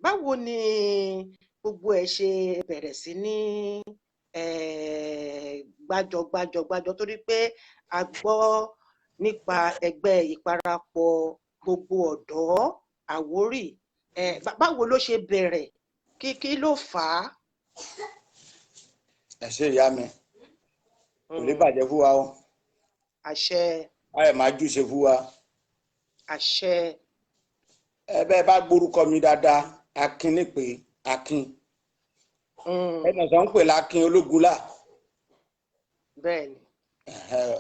S1: báwo ni gbogbo ẹ̀ ṣe bẹ̀rẹ̀ sí ní gbájọ torí pé a gbọ́ nípa ẹgbẹ́ ìparapọ̀ gbogbo ọ̀dọ́ Àwórì. Báwo ló ṣe bẹ̀rẹ̀? Kí ló fà á?
S4: Ẹ ṣé ìyá mi, kò lè bàjẹ́ fún wa o.
S1: Àṣẹ.
S4: Ayọ̀ máa jù ṣe fún wa.
S1: Àṣẹ.
S4: Bẹ́ẹ̀ bá gbórúkọ mi dáadáa, Akin ní pé Akin. Ẹnì kan ń pè lákin Ológunlá.
S1: Bẹ́ẹ̀ni.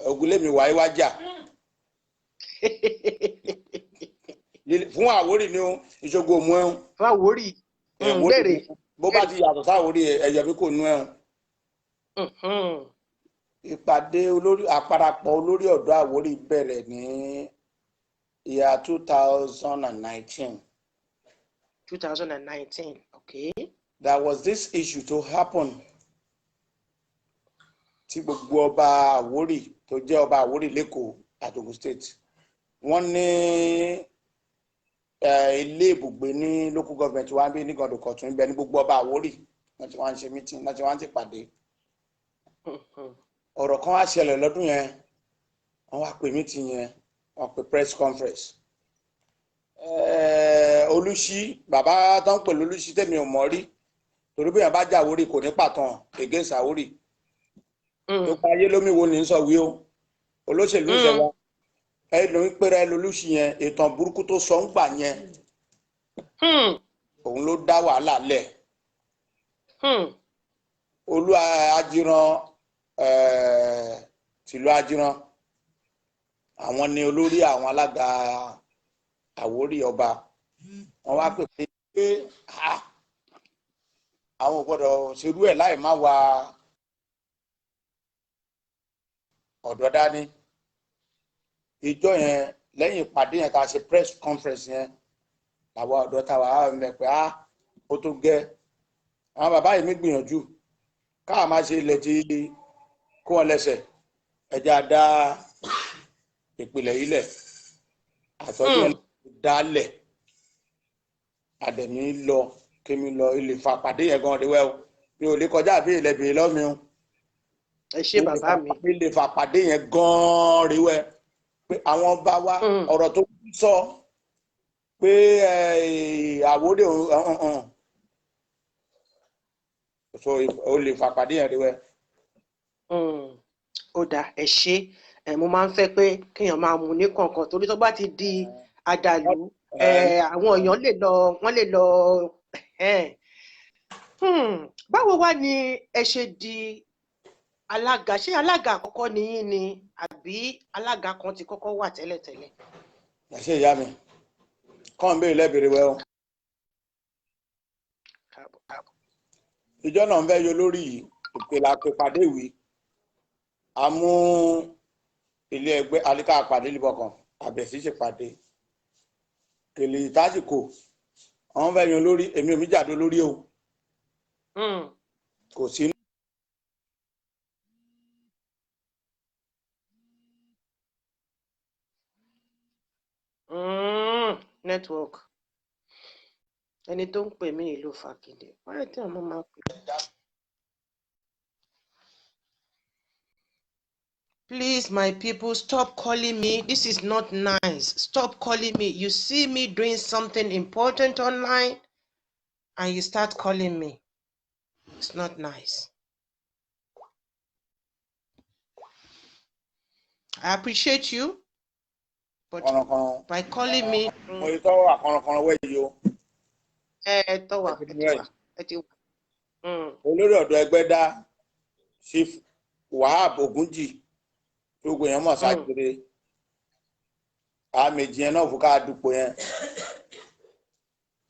S4: Ògúnlémi wáyé wájà. Fún Àwórì ni o, ìṣògo òmù ẹ̀hún.
S1: Fún Àwórì. Bẹ́ẹ̀rẹ̀.
S4: Bó bá ti yàtọ̀ sáwórì ẹ̀yọ̀ mi kò nú ẹ̀hún. Ìpàdé àparapọ̀ olórí ọ̀dọ́ Àwórì bẹ̀rẹ̀ ní year 2019.
S1: 2019, okay.
S4: There was this issue to happen. Tí gbogbo ọba Àwórì tó jẹ́ ọba Àwórì lẹ́kọ̀ọ́ àtògùn state. Wọ́n ní ilé ibùgbé ní local government wa bí ní Ìkọ̀tún ibẹ̀ ní gbogbo ọba Àwórì. Wọ́n ti wá ń ṣe meeting, wọ́n ti wá ń ṣèpàdé. Ọ̀rọ̀ kan wá ṣẹlẹ̀ lọ́dún yẹn, wọ́n wá pè meeting yẹn, wọ́n pè press conference. Olùsí bàbá tó ń pè lólùsí tèmi ò mọ̀ rí torí bí yẹn bá jà Àwórì kò ní pàtàn against Àwórì. Tó pa ayé lómi wo ní sọ wí o olóṣèlú ìṣẹ̀wá ló ń pèrè lólùsí yẹn ìtàn burúkú tó sọ ń gbà yẹn òun ló dá wàhálà lẹ̀. Olú Ajíran tìlú Ajíran àwọn ni olórí àwọn alága Àwórì ọba. Wọ́n wá pè pé àwọn ò gbọ́dọ̀ ṣerú ẹ̀ láì má wa ọ̀dọ́ dání. Ìjọ yẹn lẹ́yìn ìpàdé yẹn tá a ṣe press conference yẹn làwọn ọ̀dọ́ táwa á mẹ́ pé ó tó gẹ́. Àwọn bàbá yìí mi gbìyànjú káà máa ṣe ilẹ̀ tí kó wọn lẹ́sẹ̀ ẹja dá ìpìlẹ̀ yìí lẹ̀ àtọ́jú ẹ̀ dálẹ̀ àdẹ̀mí lọ kémi lọ ilé ìfapàdé yẹn gan ọdẹwẹ́ o mi ò lè kọjá àbí ilẹ̀ bèèrè lọ́mi o.
S1: Ẹ ṣé bàbá mi.
S4: Ilé ìfapàdé yẹn gan rèwẹ́ pé àwọn bá wa ọ̀rọ̀ tó sọ pé Àwórì so o lè fapàdé yẹn rèwẹ́.
S1: Ó dà ẹ ṣé. Mo máa ń fẹ́ pé kéèyàn máa mú ní kọ̀ọ̀kan torí tó bá ti di àdàlú àwọn èèyàn wọ́n lè lọ báwo wá ni ẹ ṣe di alága? Ṣé alága àkọ́kọ́ ni yín ni àbí alága kan ti kọ́kọ́ wà tẹ́lẹ̀tẹ́lẹ̀?
S4: Ẹ ṣé ìyá mi kàn ń béèrè lẹ́bẹ̀rẹ̀ wẹ́ o. Ìjọ náà ń fẹ́ yọ lórí ìpele àpèpàdé ìwé àmú ilé ẹgbẹ́ alíká àpàdé libọ̀kan àbẹ̀sí ṣèpàdé kèlè ìtàsìkò àwọn fẹ́ yan lórí èmi ò mi jàdó lórí o kò sí.
S1: Network ẹni tó ń pè mí ìlú fàkìdé wáyé tí ọmọ máa pè. Please, my people, stop calling me. This is not nice. Stop calling me. You see me doing something important online and you start calling me. It's not nice. I appreciate you, but by calling me.
S4: Olórí ọ̀dọ́ ẹgbẹ́ dá Chief Wahab Ogunji gbogbo yẹn mọ̀ sákiri àmèjì yẹn náà fún ká dúpọ̀ yẹn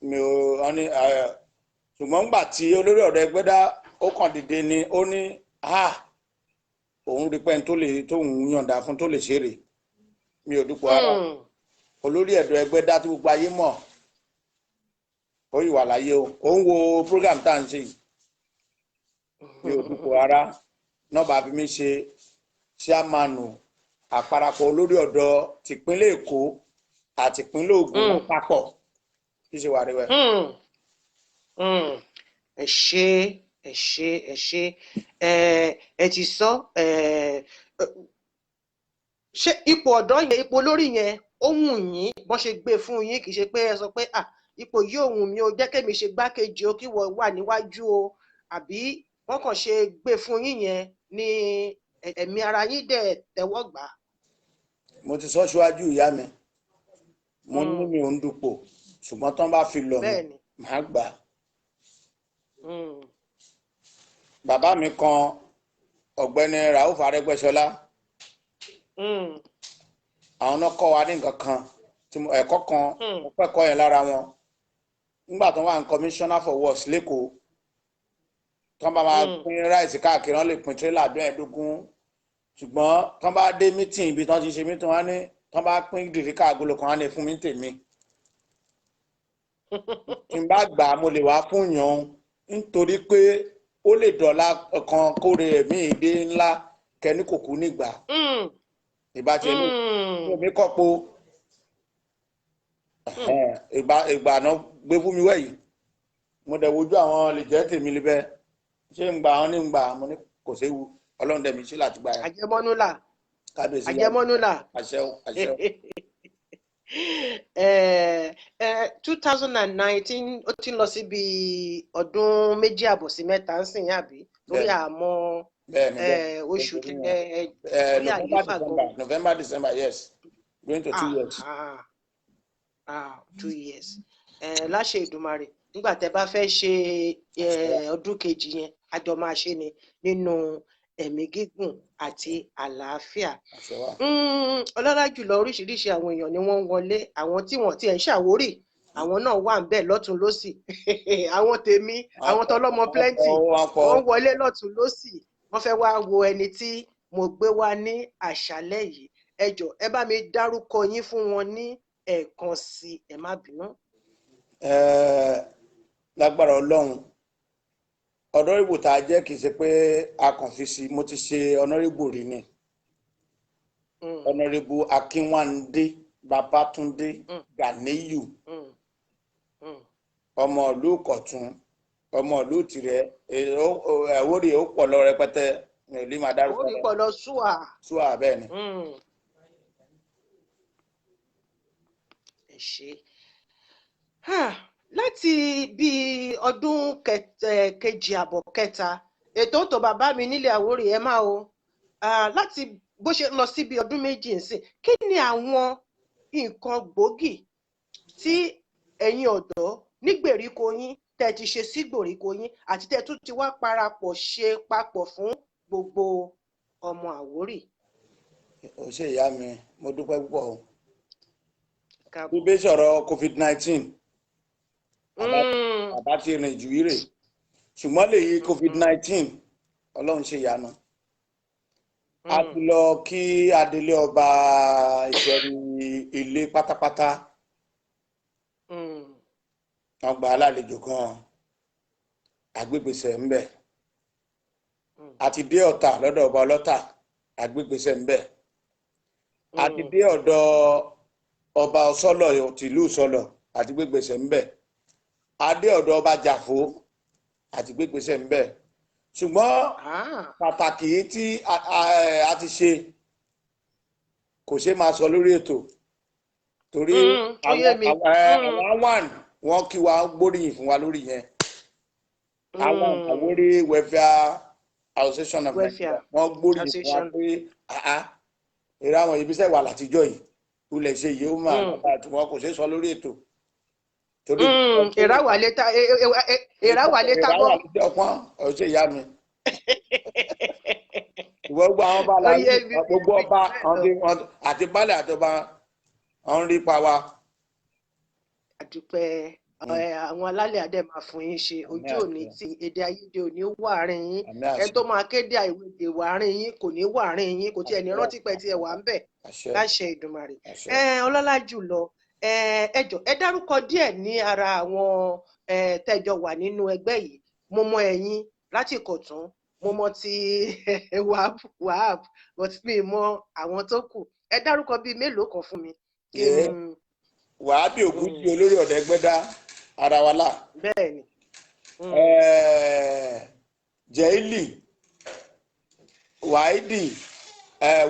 S4: mi ò ní ṣùgbọ́n gbà tí olórí ọ̀dọ́ ẹgbẹ́ dá ó kàn dìde ni ó ní òun rí pẹ́ni tó lè tóun yọ̀ǹda fún tó lè ṣeré mi ò dúpọ̀ ara olórí ọ̀dọ́ ẹgbẹ́ dá tí gbogbo ayé mọ̀ ó yìí wà láyé o ó ń wo program tá à ń ṣe mi ò dúpọ̀ ara náà bá fi mí ṣe ṣíàmánù àparapọ̀ olórí ọ̀dọ́ tìpínlẹ̀ Èkó àti ìpínlẹ̀ Ògùn lápapọ̀ kí ṣe wà rí wẹ̀.
S1: ẹ ṣé ẹ ti sọ ṣé ipò ọ̀dọ́ yẹn ipò olórí yẹn ó wù yín bọ́n ṣe gbé fún yín kì í ṣe pé ẹ sọ pé ipò yìí ò wù mí o jẹ́ kémi ṣe gbákejì o kí wọ́n wà níwájú o àbí wọ́n kàn ṣe gbé fún yín yẹn ní ẹ̀mí ara yín dẹ̀ tẹ́wọ́ gbà.
S4: mo ti sọ síwájú ìyá mi mo ní mi ò ń dupò ṣùgbọ́n tán bá fi lọ mi màá gbà. bàbá mi kan ọ̀gbẹ́ni Rauf Arẹ́gbẹ́ṣọlá àwọn náà kọ́ wa ní nǹkan kan ẹ̀kọ́ kan mo pẹ́kọ̀ọ́ yẹn lára wọn nígbà tó wà ní commissioner for works lẹ́kọ̀ọ́ tán bá máa pín ráìsì káàkiri wọn lè pín tírélà $15 ṣùgbọ́n tán bá dé mítìn ibi tán ti ṣe mítìn wọn ní tán bá pín dìríkà agolo kan wọn lè fún mi tèmi tí n bá gbà mo lè wá fún yàn nítorí pé ó lè dọ̀la kan kóre ẹ̀mí ìdè ńlá kẹ́ni kò kú nígbà ìbáṣe ní omi kọ́po ìgbà náà gbé fún mi wẹ̀yìn mo dẹ̀ wojú àwọn lè jẹ́ tèmi libẹ́ ṣé ń gbà wọn ní ń gbà mo ní kò séwu ọlọ́run dẹ̀ mi ṣe láti gbà yẹn.
S1: àjẹmọ́núlà
S4: kábíyèsí
S1: àjẹmọ́núlà.
S4: àṣẹ o àṣẹ o.
S1: 2019 ó ti ń lọ síbi ọdún 2 àbọ̀ sí 3 ń sìn àbí lórí àmọ́ oṣù lórí àyífà gan.
S4: November December yes going to 2 years.
S1: 2 years láṣẹ Èdùmàrè nígbà tẹ́ bá fẹ́ ṣe ọdún kejì yẹn àjọ máa ṣe ni nínú ẹ̀mí gígùn àti àlàáfíà. ọlọ́lá jùlọ oríṣiríṣi àwọn èèyàn ni wọ́n ń wọlé àwọn tí wọ́n ti ẹ̀ ń ṣàwórì àwọn náà wà ń bẹ̀ lọ́tún lọ́sì àwọn tèmi àwọn tọlọ́mọ plenty wọ́n wọlé lọ́tún lọ́sì wọ́n fẹ́ wá wo ẹni tí mo gbé wá ní àṣálẹ́ yìí ẹ jọ̀ọ́ ẹ bá mi dárúkọ yín fún wọn ní ẹ̀ẹ̀kan sí ẹ má bínú.
S4: lágbára Ọlọ́run ọ̀nàrẹ́bù tá a jẹ́ kì í ṣe pé a kàn fi sí mo ti ṣe ọ̀nàrẹ́bù rí ni ọ̀nàrẹ́bù Akínwándé Babátúndé Gàníyù ọmọ ìlú Ìkọ̀tún ọmọ ìlú Ìtìrẹ Àwórì ó pọ̀ lọ rẹpẹtẹ ní ìlú máa dárúkọ
S1: Àwórì pọ̀ lọ ṣùà
S4: bẹ́ẹ̀ ni.
S1: ẹ ṣe láti bí ọdún kejì àbọ̀ kẹta ètò tó bàbá mi nílẹ̀ Àwórì ẹ máa o láti bó ṣe lọ síbi ọdún méjì nsìn kí ni àwọn nǹkan gbòógì tí ẹ̀yin ọ̀dọ́ ní gbèríko yín tẹ́ ti ṣe sí gbèríko yín àti tẹ́ tún ti wá parapọ̀ ṣe papọ̀ fún gbogbo ọmọ Àwórì.
S4: ó ṣe ìyá mi mo dúpẹ́ púpọ̀ o bíbí sọ̀rọ̀ COVID-19 àbá ti rìn jù ire ṣùgbọ́n lèyí COVID-19 Ọlọ́run ṣe ìyanu a ti lọ kí adelé ọba ìṣẹ̀rí ilé pátápátá wọ́n gba alálejò kan agbègbèsẹ̀ ń bẹ̀ àti dé Ọ̀tà lọ́dọ̀ ọba ọlọ́tà agbègbèsẹ̀ ń bẹ̀ àti dé ọ̀dọ̀ ọba Ọ̀sọ́lọ̀ tìlú Ìsọlọ̀ àti gbégbèsè ń bẹ̀ adé ọ̀dọ̀ ọba Jàfó àti gbégbèsè ń bẹ̀ ṣùgbọ́n pàtàkì tí a ti ṣe kò ṣe máa sọ lórí ètò torí àwọn wọn kí wa gbóríyìn fún wa lórí yẹn àwọn Àwórì welfare association of Nigeria wọn gbóríyìn fún wa pé eré àwọn ibiṣẹ́ wà látijọ́ yìí ulẹ̀ ṣe yìí ó máa bàbá tí wọn kò ṣe sọ lórí ètò.
S1: ìráwà létà bọ́.
S4: ọpọ́n ọ̀ṣẹ́ ìyá mi. gbogbo àwọn bá la gbogbo ọba àti baálẹ̀ àtọba ọ̀hún rí pa wa.
S1: àdúpẹ́ àwọn alálẹ̀ adé máa fún yín ṣe ojú òní tí èdè àìyedè òní wà àárín yín ẹ tó máa kéde àìwèdè wà àárín yín kò ní wà àárín yín kò tí ẹni rántí pẹ́ tí ẹ wà ń bẹ̀ láṣẹ Ìdùmarè. ọlọ́lá jùlọ ẹ jọ̀ọ́ ẹ dárúkọ díẹ̀ ní ara àwọn tẹ́jọ wà nínú ẹgbẹ́ yìí mo mọ ẹ̀yin láti Ìkọ̀tún mo mọ ti wahab but mi mọ àwọn tó kù ẹ dárúkọ bíi mélòó kan fún mi.
S4: Wàhábì Ògúnjì olórí ọ̀dọ́ Ẹgbẹ́dá Arawala.
S1: Bẹ́ẹ̀ni.
S4: Jẹ́ìlì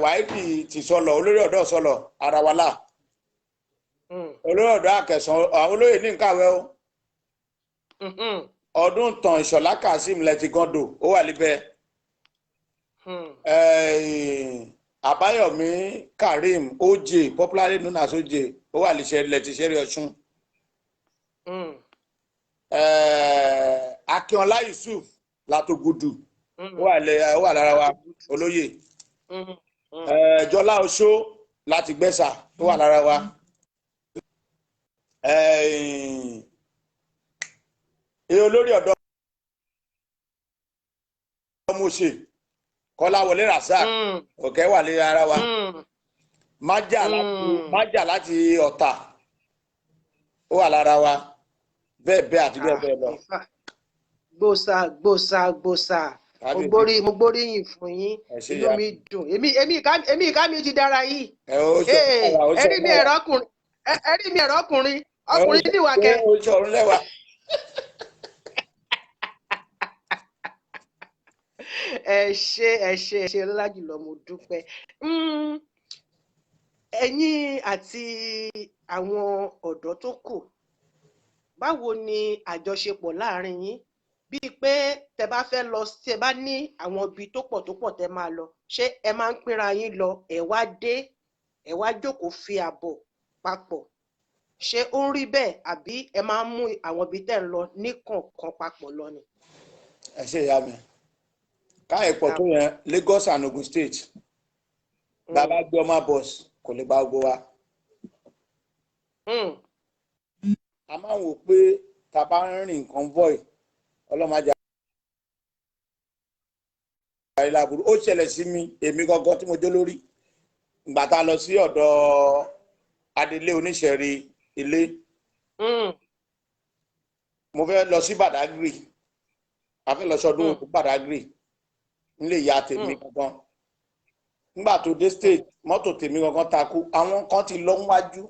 S4: Wáídì ti sọlọ olórí ọ̀dọ́ sọlọ Arawala. Olórí ọ̀dọ́ Akẹ̀sán àwọn olóyè ní nkàwé o. Ọdún tàn Ìṣọ̀lá Kazeem lẹ́tì gọ́ndò ó wà níbẹ̀. Àbáyọ̀mí Karim OJ popularly known as OJ ó wà lẹ́tì ṣẹ́rí Ọ̀ṣun. Akínọlá Yusuf Látògùdù ó wà lára wa olóyè. Jọlá Oṣó láti Gbẹ́sà ó wà lára wa. Olórí ọ̀dọ́ Mọ́ṣẹ́ Kọ́láwọlé Razak òkè wà lé ara wa. Májà láti Ọ̀tà ó wà lára wa bẹ́ẹ̀ àti bẹ́ẹ̀ lọ.
S1: Gbòsà mo gbóríyìn fún yín inú mi dùn èmi ìka mi ti dára yìí. Ẹ̀rí mi ẹ̀rọ ọkùnrin níwà kẹ́. Ẹ ṣé lọ́lá jùlọ mo dúpẹ́. Ẹ̀yin àti àwọn ọ̀dọ́ tó kù báwo ni àjọṣepọ̀ láàrin yín bíi pé tẹ bá fẹ́ lọ tẹ bá ní àwọn ibi tó pọ̀ tẹ máa lọ ṣé ẹ máa ń pínra yín lọ ẹ wá jókòó fi àbọ̀ papọ̀ ṣé ó ń rí bẹ́ẹ̀ àbí ẹ máa ń mú àwọn ibi tẹ́ ń lọ ní kọ̀ọ̀kan papọ̀ lọ ni.
S4: Ẹ ṣé ìyá mi káyọ̀ pọ̀ tó yẹn Lagos and Ogun State bàbá gbé ọmọ bus kò lè gba gbogbo wa. A máa ń wò pé tá a bá ń rìn convoy ọlọ́mọdé àìláburú ó ṣẹlẹ̀ sí mi èmi gangan tí mo jó lórí ìgbà tá a lọ sí ọ̀dọ̀ adelé oníṣẹ̀rí ilé mo fẹ́ lọ sí Badagry a fẹ́ lọ sọdún Badagry nílé ìyá tèmi gangan nígbà tó dé stage mọ́tò tèmi gangan takú àwọn kan ti lọ wájú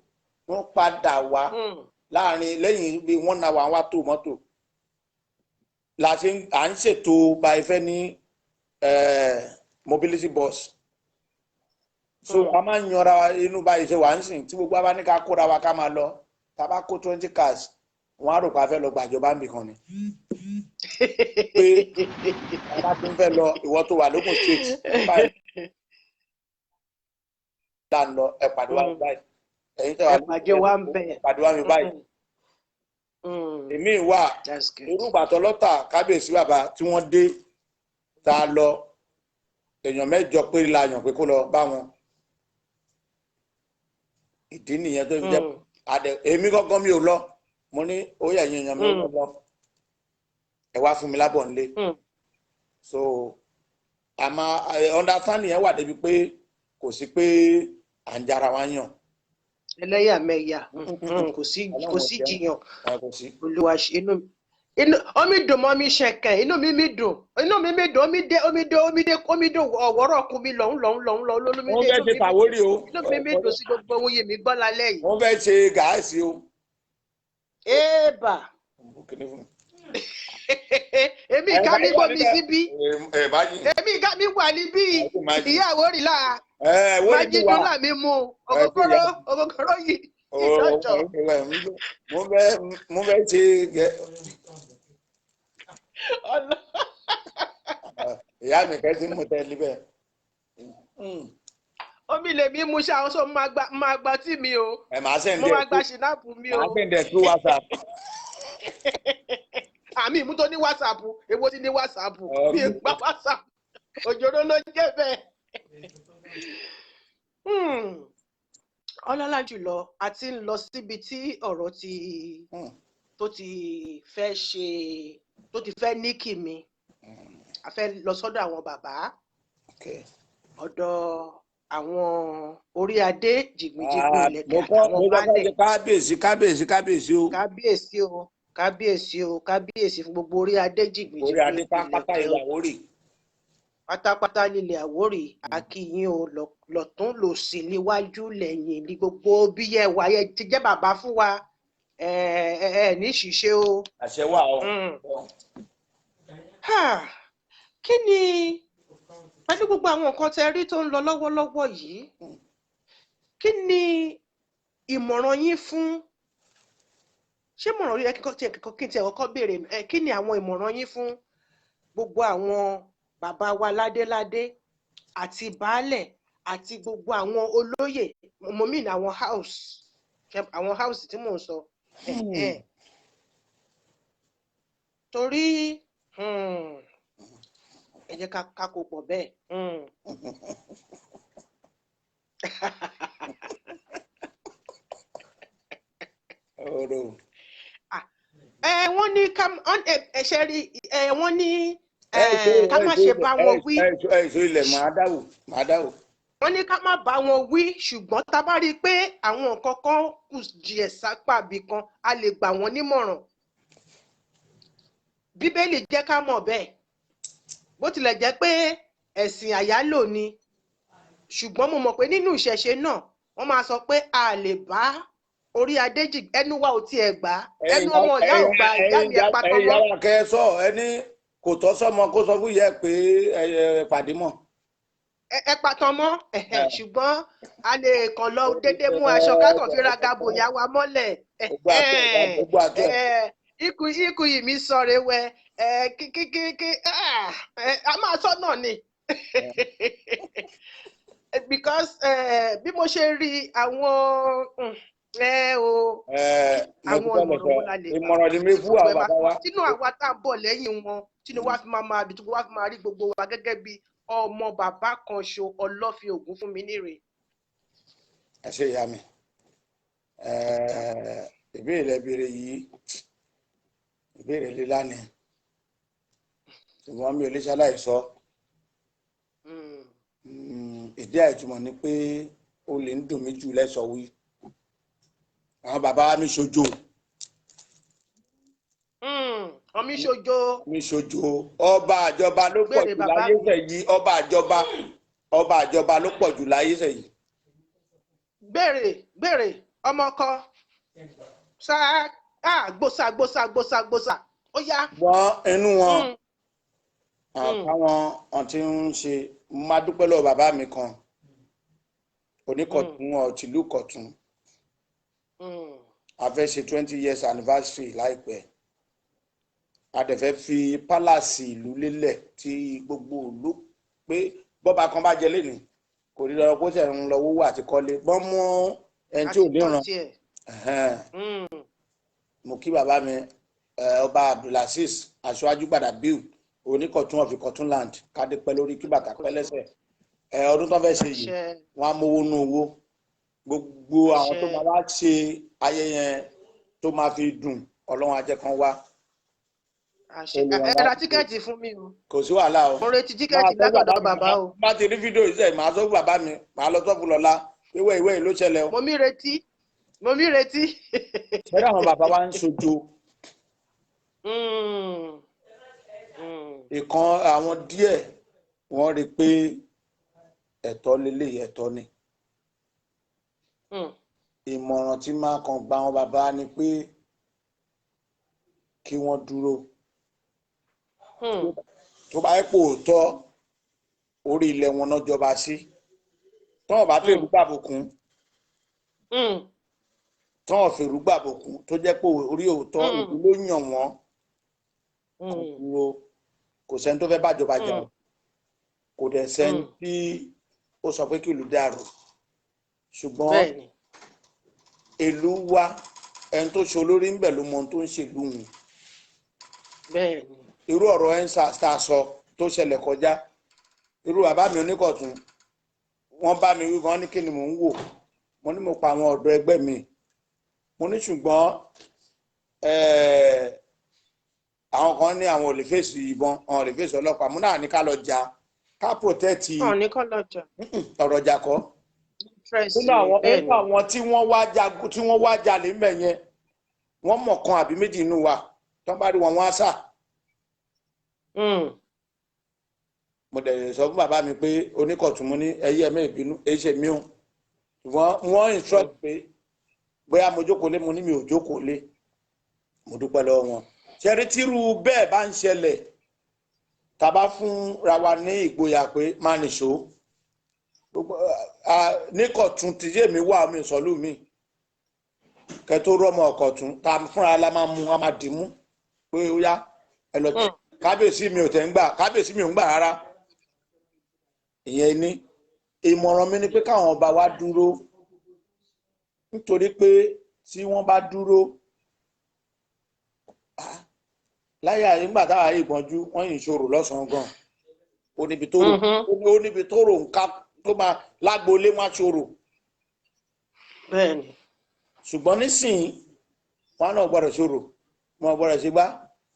S4: wọ́n padà wá lẹ́yìn bí 1 hour wá tó mọ́tò la ṣe à ń ṣètò bá ifẹ́ ní mobility bus so a máa ń yanra inú báyìí ṣe wà ń sìn tí gbogbo abá ní ká kóra wa ká máa lọ tá bá kó 20 cars wọ́n á rò pé a fẹ́ lọ gbàjọba nìkan ni pé a tún fẹ́ lọ ìwọ tó wà lókun state báyìí là ń lọ ẹ pàdé wa báyìí ẹ̀yin tẹ́ wà pàdé wa báyìí èmi wà irúgbà tọlọ́tà kábíyèsí bàbá tí wọ́n dé tá a lọ èèyàn 8 péré la yàn pé kó lọ bá wọn ìdí nìyẹn tó fi jẹ́ èmi gangan mi ò lọ mo ní ó yẹ èèyàn mi ò lọ ẹ wá fún mi lábọ̀ nílé so àmọ́ understanding yẹn wà débi pé kò sí pé à ń jára wa yàn
S1: ẹlẹ́yàmẹ̀yà kò sí jiyàn olúwa inú omi dùn mọ́ mi ṣẹ̀kẹ̀ inú mi dùn omi dùn ọ̀wọ́rọ̀ kún mi lọ́hún olólùmí
S4: wọ́n fẹ́ ṣe tàwórí o
S1: inú mi dùn sí gbogbo ohun yìí mi gbọ́ lálẹ́ yìí.
S4: wọ́n fẹ́ ṣe gàásì o.
S1: Éèbà èmi ká mi gbọ́ mi síbí èmi ká mi wà níbí ìyàwó rí láà májídúlà mi mú ògógóró yìí ìjọjọ.
S4: mo fẹ́ ṣe ìyá mi kẹ́ sí mú tẹ́lẹ̀ bẹ́ẹ̀.
S1: omi lè mi mú ṣáà so máa gba tí mi o mo máa gba ṣìnáàpù mi o.
S4: máa sẹ́ndẹ̀ through WhatsApp.
S1: àmì ìmú tó ní WhatsApp èwo ti ní WhatsApp bí gba WhatsApp òjòrò ló jẹ́ bẹ́ẹ̀. ọlọ́lá jùlọ a ti ń lọ síbi tí ọ̀rọ̀ tó ti fẹ́ ní kìmí a fẹ́ lọ sọ́dọ̀ àwọn bàbá ọ̀dọ̀ àwọn orí adé jìgbìjìgbì ilẹ̀kẹ̀ àwọn baálẹ̀. kábíyèsí fún gbogbo orí adé jìgbìjìgbì
S4: orí adé pápátá ìwà orí
S1: pátápátá lílẹ̀ Àwórì akíyín o lọ́tún lòsì níwájú lẹ́yìn ní gbogbo bí ẹ wà ẹ ti jẹ́ bàbá fún wa ní ṣìṣe o.
S4: àṣẹ wà o.
S1: Kí ni pẹ̀lú gbogbo àwọn nǹkan tẹ́ rí tó ń lọ lọ́wọ́lọ́wọ́ yìí kí ni ìmọ̀ràn yín fún ṣé ìmọ̀ràn yín kí n tiẹ̀ kọ́kọ́ béèrè kí ni àwọn ìmọ̀ràn yín fún gbogbo àwọn bàbá wa ládéládé àti baálẹ̀ àti gbogbo àwọn olóyè mo mean àwọn house tí mò ń sọ torí ẹ jẹ́ ká kó pọ̀ bẹ́ẹ̀. Wọ́n ní ẹ̀ṣẹ̀ rí wọ́n ní ká má ṣe bá wọn wí.
S4: ẹ̀ṣọ́ ilẹ̀ máa dáwò.
S1: Wọ́n ní ká má bá wọn wí ṣùgbọ́n tá a bá rí i pé àwọn nǹkan kan kù díẹ̀ sápá ibì kan a lè gbà wọ́n nímọ̀ràn. Bíbélì jẹ́ ká mọ̀ bẹ́ẹ̀ bó tilẹ̀ jẹ́ pé ẹ̀sìn àyálò ni ṣùgbọ́n mo mọ̀ pé nínú ìṣẹ̀ṣe náà wọ́n máa sọ pé a lè bá orí adéjì ẹnu wa ò tiẹ̀ gbà ẹnu ọmọ ìyá ò gbà ìyá mi ẹ̀ pàtó mọ́.
S4: ẹ̀yà kẹ́ sọ ẹni kò tọ́ sọ́mọ kó sọ fún yẹ pé pàdé mọ́.
S1: ẹ pàtó mọ́ ṣùgbọ́n a lè kàn lọ dédé mú aṣọ kákan fi ra gabo ìyá wa mọ́lẹ̀ ikú yìí mi sọ̀rọ̀ ewẹ́ kíkíkí a máa sọ náà ni because bí mo ṣe rí àwọn àwọn ìmọ̀ràn wọn la lè gbà
S4: ìmọ̀ràn ni mi fún àwọn bàbá wa
S1: tínú àwa tá à ń bọ̀ lẹ́yìn wọn tínú wa fi máa dùn tí wọ́n fi máa rí gbogbo wa gẹ́gẹ́ bí ọmọ bàbá kan ṣo Ọlọ́fin Ògúnfúnminírè.
S4: ẹ ṣe ìyá mi ìbéèrè béèrè yìí ìbéèrè lílá ni ṣùgbọ́n mi ò lè ṣaláì sọ ìdí àìtumọ̀ ni pé ó lè ń dùn mí jù lẹ́sọ̀ wí àwọn bàbá wa mi ṣojo.
S1: Ọmí ṣojo.
S4: Mi ṣojo ọba àjọba ló pọ̀ jù láyé sẹ́yìn ọba àjọba ló pọ̀ jù láyé sẹ́yìn.
S1: Gbèrè ọmọ kan gbòsà ó yá.
S4: wọ́n inú wọn àwọn ọ̀tí ń ṣe máa dúpẹ́ lọ́wọ́ bàbá mi kan oníkọ̀tún ọ̀tìlú kọ̀tún a fẹ́ ṣe 20 years anniversary láìpẹ́ a dẹ̀ fẹ́ fi pálásì ìlú lélẹ̀ tí gbogbo ìlú pé bọ́ba kan bá jẹ lẹ́nu kò ní lọ́wọ́ kó tẹ̀ ń lọ wówó àti kọ́lé bọ́n mú ẹni tí ò ní ràn mo kí bàbá mi ọba Abdulaziz aṣáájú gbàdá bill oníkọ̀tún of Ìkọ̀túnland kádé pẹ́ lórí kí bàtà pẹ́ lẹ́sẹ̀ ọdún tó fẹ́ ṣe yìí wọ́n á mówó nú owó gbogbo àwọn tó máa wá ṣe ayẹyẹ tó máa fi dùn Ọlọ́run á jẹ́ kan wá.
S1: ẹ ra tíkẹ́ẹ̀tì fún mi o.
S4: kò sí wàhálà o.
S1: mo retí tíkẹ́ẹ̀tì látọ̀dọ̀ bàbá o.
S4: bá ti rí fídíò yìí sẹ́yìn màá sọ fún bàbá mi màá lọ sọ́fù lọ́la ìwé ló ṣẹlẹ̀ o.
S1: mo mí retí.
S4: bẹ́ẹ̀ àwọn bàbá wa ń ṣojo. ìkan àwọn díẹ̀ wọ́n rí pé ẹ̀tọ́ lélẹ̀ ẹ̀tọ́ ni. ìmọ̀ràn tí máa kàn gba àwọn bàbá ni pé kí wọ́n dúró. tó bá yẹ pé òótọ́ orí ilẹ̀ wọn náà jọba sí tọ́wọ́n bá fèrú gbàbùkún tọ́wọ́n fèrú gbàbùkún tó jẹ́ pé orí òótọ́ ìlú ló yàn wọ́n dúró kò sẹ́ni tó fẹ́ bàjọba jà kò dẹ̀ sẹ́ni tí ó sọ pé kí ìlú dàrú ṣùgbọ́n ìlú wa ẹni tó ṣe olórí ń bẹ̀ ló mọ ohun tó ń ṣèlú wọn. irú ọ̀rọ̀ EndSARS tá a sọ tó ṣẹlẹ̀ kọjá irú bàbá mi Oníkọ̀tún wọ́n bá mi wí gan ní kí ni mò ń wò mo ní mo pa àwọn ọ̀dọ́ ẹgbẹ́ mi mo ní ṣùgbọ́n àwọn kan ní àwọn ò lè fèsì ìbọn àwọn ò lè fèsì ọlọ́pàá mo náà ní ká lọ jà ká protect ọ̀rọ̀ jà kọ́ nínú àwọn tí wọ́n wá jalè ńbẹ̀ yẹn wọ́n mọ̀ kan àbí méjì nínú wa tó bá rí wọn wọ́n á sà. mo dẹ̀ sọ fún bàbá mi pé oníkọ̀tún mo ní ẹyẹ mi ìbínú ẹ̀ṣẹ̀ mi ò wọ́n instruct pé bóyá mo jókòó lé mo ní mi ò jókòó lé mo dúpẹ́ lọ́wọ́ wọn ṣẹ́rí tírú bẹ́ẹ̀ bá ń ṣẹlẹ̀ tàbá fún ra wa ní ìgboyà pé má nìṣó níkọ̀tún tí yé mi wà mí sọ́lú mi kẹtó rọmọ ọ̀kọ̀tún ta fúnra la máa mú a máa dì mú pé ó yá ẹ lọ kábíyèsí mi ò tẹ̀ ń gbà kábíyèsí mi ò ń gbà rárá ìyẹn ní ìmọ̀ràn mi ni pé káwọn ọba wa dúró nítorí pé tí wọ́n bá dúró láyé àyè ńgbà táwa yìí gbọ́njú wọ́n yìí ṣòro lọ́sàn-án gan ó níbi tó rò ń ká tó máa lágboolé wọn ṣòro
S1: bẹ́ẹ̀ni
S4: ṣùgbọ́n nísìnyí wọn náà gbọ́dọ̀ ṣòro wọn gbọ́dọ̀ ṣe gbá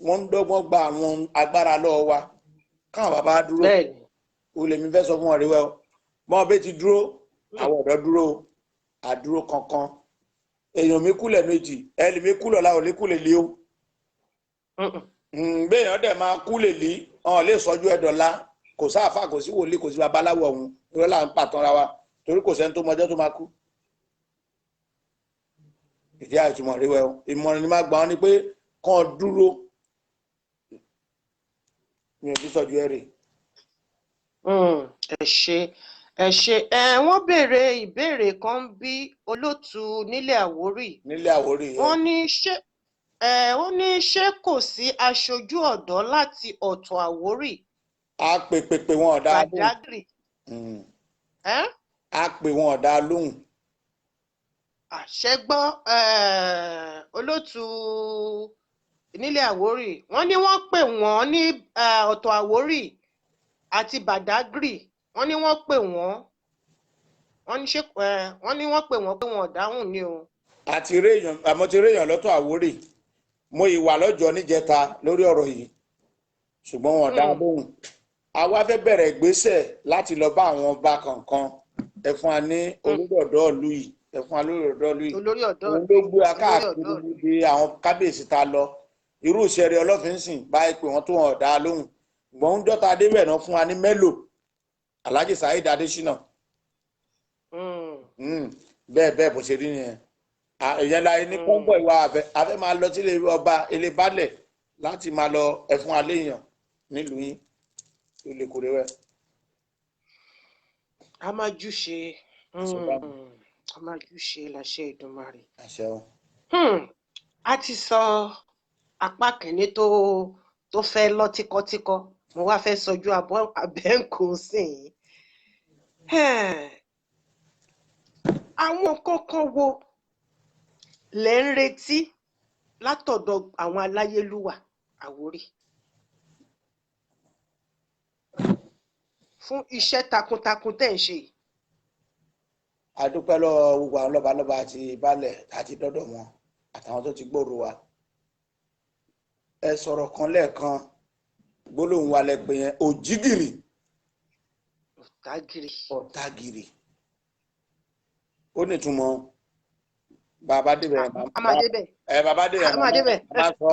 S4: wọn ń dọ́gbọ́n gba àwọn agbára lọ́wọ́ wa káwọn bàbá dúró o lè mi fẹ́ sọ fún wọn rí wẹ́ o mọ́ bẹ́ẹ̀ ti dúró àwọn ọ̀dọ́ dúró àdúró kankan èèyàn mi kú lẹ́ẹ̀mejì ẹ̀lì mi kú lọ́la ò lè kú lè lé o béèyàn dẹ̀ máa kú lè lé ọ̀hún lè sọ́jú ẹ̀dọ̀la kò sáàfà kò sí wòlíì kò sí babaláwo ọ̀hún ìrọ́ là ń pàtàn ra wa torí kò sẹ́ni tó mọjọ́ tó máa kú ìdí àìtúmọ̀ rí wẹ́ o ìmọ̀ràn ni máa gbà wọn ni pé kàn dúró mi ò fi sọ́jú ẹ̀rì.
S1: ẹ ṣé wọ́n béèrè ìbéèrè kan bí olóòtú nílẹ̀ Àwórì wọ́n ní ṣé kò sí aṣojú ọ̀dọ́ láti ọ̀tọ̀ Àwórì
S4: a pè wọn ọ̀dà
S1: Badagry
S4: a pè wọn ọ̀dà lóhùn
S1: àṣẹgbọ́ olóòtú nílẹ̀ Àwórì wọ́n ní wọ́n pè wọ́n ní ọ̀tọ̀ Àwórì àti Badagry wọ́n ní wọ́n pè wọ́n pé wọ́n dáhùn ni o.
S4: àti réèyàn àmọ́ ti réèyàn lọ́tọ̀ Àwórì mo ìwà lọ́jọ́ níjẹta lórí ọ̀rọ̀ yìí ṣùgbọ́n wọn dá lóhùn àwa fẹ́ bẹ̀rẹ̀ ìgbésẹ̀ láti lọ bá àwọn ọba kankan ẹ fún wa ní olórí ọ̀dọ́ ìlú yìí ẹ fún wa lórí ọ̀dọ́ ìlú yìí òun ló gbé akáàkiri níbi àwọn kábíyèsí ta lọ irú ìṣẹ̀rẹ̀ Ọlọ́fin sìn báyìí pé wọ́n tó wọn dá lóhùn gbọ́n ń jọ́ta débẹ̀ náà fún wa ní mélòó Alhaji Saheed Adesina bẹ́ẹ̀ bó ṣe rí nìyẹn èèyàn láyé ní kọ́ńbọ̀ ìwà afẹ́ máa lọ sílé ọba ilé balẹ̀ láti máa lọ ẹ̀fún aléèyàn nílùú yín tó lè kórè wẹ̀.
S1: a máa júṣe láṣẹ Èdùmàrè.
S4: àṣẹ o.
S1: a ti sọ apá kìíní tó fẹ́ lọ tíkọ́tíkọ́ mo wá fẹ́ sọjú abẹ́ǹkó sí i. àwọn kọ̀ọ̀kan wo lẹ ń retí látọ̀dọ̀ àwọn aláyélúwà Àwórì fún iṣẹ́ takuntakun tẹ́ ń ṣe?
S4: a dúpẹ́ lọ́wọ́ gbogbo àwọn lọ́balọ́ba àti baálẹ̀ àti dọ́dọ̀ wọn àtàwọn tó ti gbòòrò wa ẹ sọ̀rọ̀ kan lẹ́ẹ̀kan gbólóhùn wa lẹ́pẹ́ yẹn òjìgìrì ọ̀tàgìrì ó nítumọ̀ bàbá débẹ̀ bàbá débẹ̀ máa sọ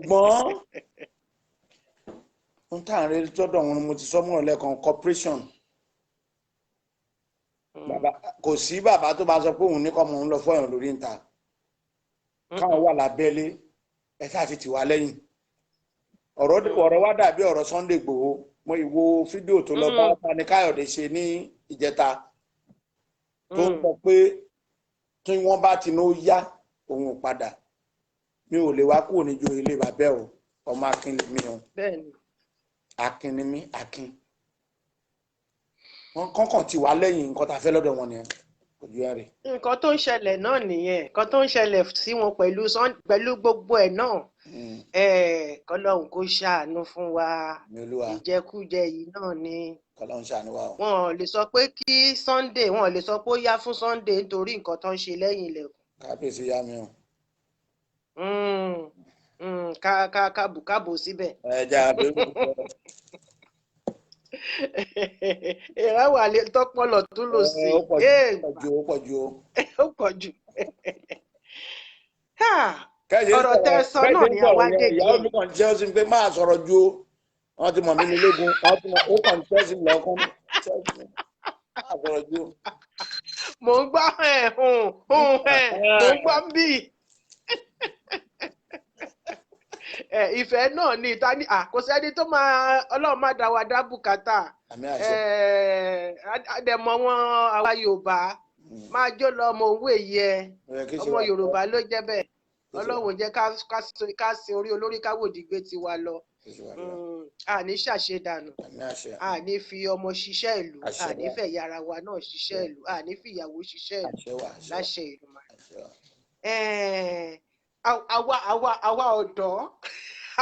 S4: gbọ́n ń tà ń rí tọ́dọ̀ wọn mo ti sọ mọ́ lẹ́ẹ̀kan corporation kò sí bàbá tó bá sọ pé òun ní kọ́ mọ̀ ń lọ fọ́yàn lórí ń ta káwọn wà lábẹ́lé ẹ̀ka àti tìwá lẹ́yìn ọ̀rọ̀ wá dàbí ọ̀rọ̀ Sunday Igboho mo ìwo fídíò tó lọ bá Fani Káyọ̀dé ṣe ní ìjẹta tó ń sọ pé tí wọ́n bá ti ní ó yá òun padà mi ò lè wá kúrò níjó ilé bàbẹ́ o ọmọ Akin lè mí o Akin ni mí Akin wọn kọ́kàn ti wá lẹ́yìn nǹkan tá a fẹ́ lọ́dọ̀ wọn nìyẹn kò ju ẹ rè.
S1: nǹkan tó ń ṣẹlẹ̀ náà nìyẹn nǹkan tó ń ṣẹlẹ̀ sí wọn pẹ̀lú gbogbo ẹ̀ náà kọ́lọ́hún kó ṣàánú fún wa ìjẹkújẹ yìí náà ni
S4: kọ́lọ́hún ṣàánú wa o.
S1: wọn ò lè sọ pé kí Sunday wọn ò lè sọ pé ó yá fún Sunday nítorí nǹkan tó ń ṣe lẹ́yìn ilẹ̀kùn.
S4: kábíyèsí yá mi o.
S1: kábò síbẹ̀.
S4: ẹja àbẹ̀wò
S1: ìráwọ̀ àlè tọ́pọ̀lọ̀ tó lò sí
S4: ó pọ̀ jù
S1: ọ̀rọ̀ tẹ́ sọ náà ni àwa dé
S4: ìyàwó mi kàn jẹ́ ó sì ń pé máa sọ̀rọ̀ ju wọ́n ti mọ̀ mí ní lógun wọ́n ti mọ̀ ó kàn Chelsea lọ́kàn Chelsea àbọ̀rọ̀ jù.
S1: Mò ń gbọ́ mò ń gbọ́ bí. Ìfẹ́ náà ni ìta ní kò sẹ́ni tó máa Ọlọ́run má dá wa dá bùkátà. Àdẹ̀mọ́ wọn àwa Yorùbá máa jó lọ ọmọ òwe yẹ ọmọ Yorùbá ló jẹ́ bẹ́ẹ̀. Ọlọ́run jẹ́ ká sin orí olórí káwòdì gbé tiwa lọ. Àní ṣàṣedànù, àní fi ọmọ ṣiṣẹ́ ìlú, àní fẹ̀yà ara wa náà ṣiṣẹ́ ìlú, àní fi ìyàwó ṣiṣẹ́ ìlú láṣẹ ìlú.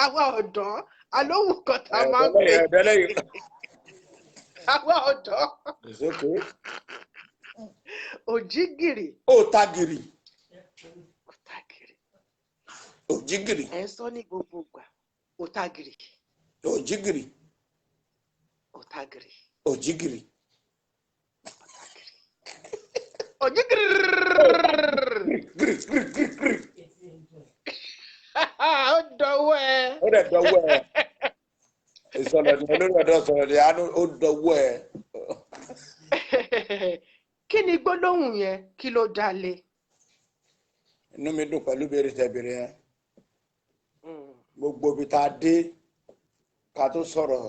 S1: Àwa ọ̀dọ́ alóhùn kan tá a máa ń pè. Àwa ọ̀dọ́. Òjìgìrì.
S4: Òtagìrì. Òjìgìrì.
S1: Ẹ ń sọ ní gbogbo ìgbà. Òtagìrì.
S4: Òjìgìrì.
S1: Òtagìrì.
S4: Òjìgìrì.
S1: Òjìgìrì. Ó dọwọ́ ẹ.
S4: Ó dẹ̀ dọwọ́ ẹ. Ìsọ̀rọ̀ ni olórí ọ̀dọ́ sọ̀rọ̀ ni àánú ó dọwọ́ ẹ.
S1: Kí ni gbólóhùn yẹn? Kí ló dá lé?
S4: Inú mi dùn pẹ̀lú béèrè tẹ̀bìrì yẹn. Gbogbo ibi tá a dé ká tó sọ̀rọ̀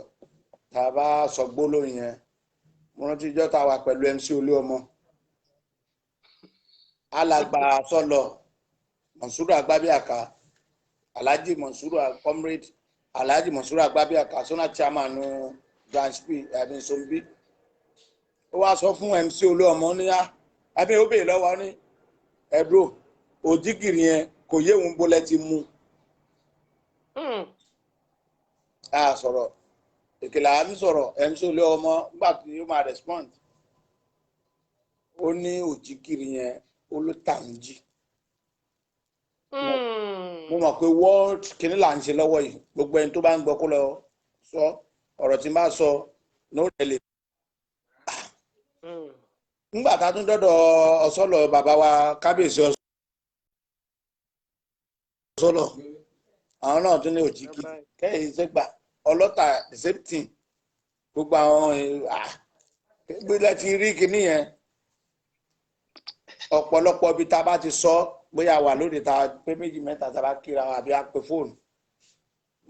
S4: tá a bá sọ gbólóhùn yẹn. Mo rántí ijọ́ tá a wà pẹ̀lú MC Olúọmọ. Alàgbà sọ̀lọ̀ Mọ̀nsúrù Agbábíàká. Alhaji Mọ̀nsúrù comrade Alhaji Mọ̀nsúrù Agbábíàká sọ́nà chairman branch p Sombi. Ó wá sọ fún MC Olúọmọ ní àbí ó bèèrè lọ́wọ́ ní ẹ̀dùn òjìgìrì yẹn kò yé òun bólẹ̀ ti mú. A sọ̀rọ̀ ìkìlà àmì sọ̀rọ̀ MC Olúọmọ nígbà tí ó máa respond. Ó ní òjìgìrì yẹn ó ló tàn jí. Mo mọ̀ pé world kìíní là ń ṣe lọ́wọ́ yìí gbogbo ẹni tó bá ń gbọ́ kó lọ sọ ọ̀rọ̀ tí n bá sọ ní ó tẹ̀lé. Nígbà tá a tún dọ́dọ̀ ọ̀sọ́lọ̀ bàbá wa kábíyèsí ọ̀sọ́lọ̀ àwọn náà tún ní òjìgì kẹ́yìn ṣẹ́gbà ọlọ́tà the same thing gbogbo àwọn gbígbé ti rí kinní yẹn ọ̀pọ̀lọpọ̀ ibi tá a bá ti sọ bóyá wà lóde tá a pé méjì mẹ́ta tá a bá kíra àbí a pè fóònù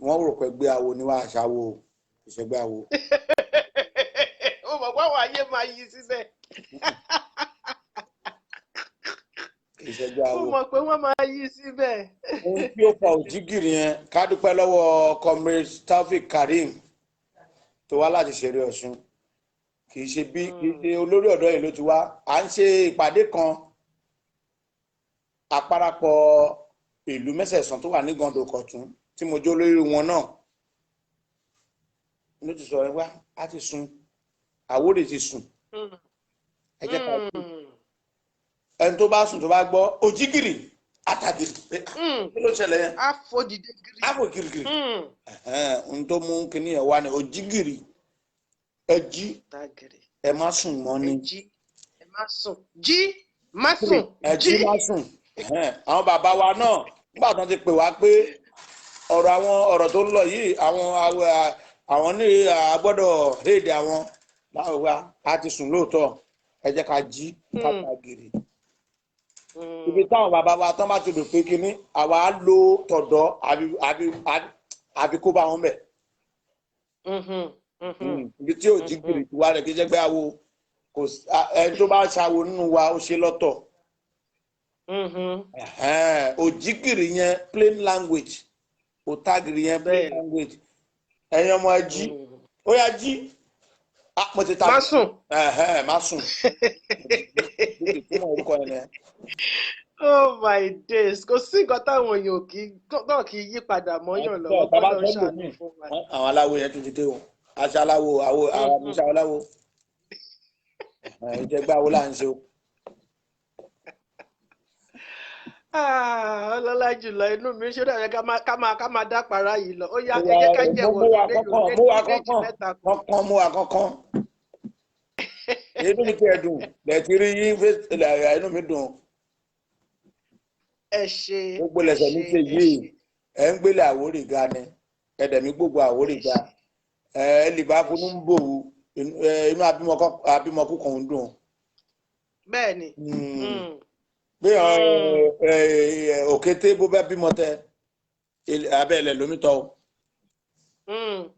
S4: wọ́n rò pé gbé awo níwá àṣàwò ìṣègbè awo.
S1: Ó mọ̀ pé àwọn ayé máa yí síbẹ̀.
S4: Ìṣègbè awo.
S1: Ó mọ̀ pé wọ́n máa yí síbẹ̀.
S4: Ohun tí ó fa òjìgìrì yẹn ká dúpẹ́ lọ́wọ́ comrade Taofik Karim tó wá láti Ṣeré Ọ̀ṣun kì í ṣe olórí ọ̀dọ́ yìí ló ti wá à ń ṣe ìpàdé kan àparapọ̀ ìlú mẹ́sẹ̀sán tó wà ní Gàndò Kọ̀tún tí mo jó lórí wọn náà ló ti sọ wá á ti sùn Àwórì ti sùn ẹ jẹ́ ká kú ẹni tó bá sùn tó bá gbọ́ òjìgìrì àtàgìrì kí ló ṣẹlẹ̀ yẹn
S1: àfòdìdé gírí
S4: àfògìrì ohun tó mú kinní yẹn wá ní òjìgìrì ẹ jí ẹ má sùn mọ́ ni
S1: ẹ má sùn jí má sùn
S4: ẹ jí má sùn. Àwọn bàbá wa náà nígbà tó ti pè wá pé ọ̀rọ̀ tó ń lọ yìí àwọn ní agbọ́dọ̀ héèdè àwọn báwo wá a ti sùn lóòótọ́ ẹ jẹ́ ká jí káàkiri. Ibi táwọn bàbá wa tán bá ti lò pé kínní àwa á lo tọ̀dọ̀ àbí kó bá wọn bẹ̀. Ibi tí òjìgìrì ti wá rẹ̀ kí jẹ́ pé àwo ẹni tó bá ṣàwo nínú wa ó ṣe lọ́tọ̀. Òjìgìrì yẹn plain language òtagìrì yẹn plain language ẹ̀yin ọmọ ẹ jí ó yá jí mo ti ta
S1: má sùn
S4: má sùn.
S1: Oh my days kò sí nǹkan táwọn èèyàn náà kì í yí padà mọ́yàn lọ́wọ́ gbọ́dọ̀ ṣàánú fún wa.
S4: Àwọn aláwo yẹn tún ti dé o aṣọ aláwo àwọn àmúṣe aláwo ìjẹgbẹ́ awo là ń ṣe o.
S1: Ọlọ́lá jùlọ inú mi ṣe dáa ká máa dá para yìí lọ ó yá ẹ jẹ́ ká jẹ́wọ́ méjì mẹ́ta
S4: kankan mú wa kankan inú mi ti ẹ̀ dùn lẹ́ẹ̀tì rí yín inú mi dùn.
S1: Ẹ ṣe
S4: gbogbo lẹ́sẹ̀ mi ṣe yìí ẹ̀ ń gbélé Àwórì ga ni ẹ̀dẹ̀ mi gbogbo Àwórì ga lè bá kunú ń bò inú abímọkú kan ń dùn.
S1: bẹ́ẹ̀ ni.
S4: bí òkété bó bá bímọ tẹ abẹ́ ilẹ̀ lómi tọ́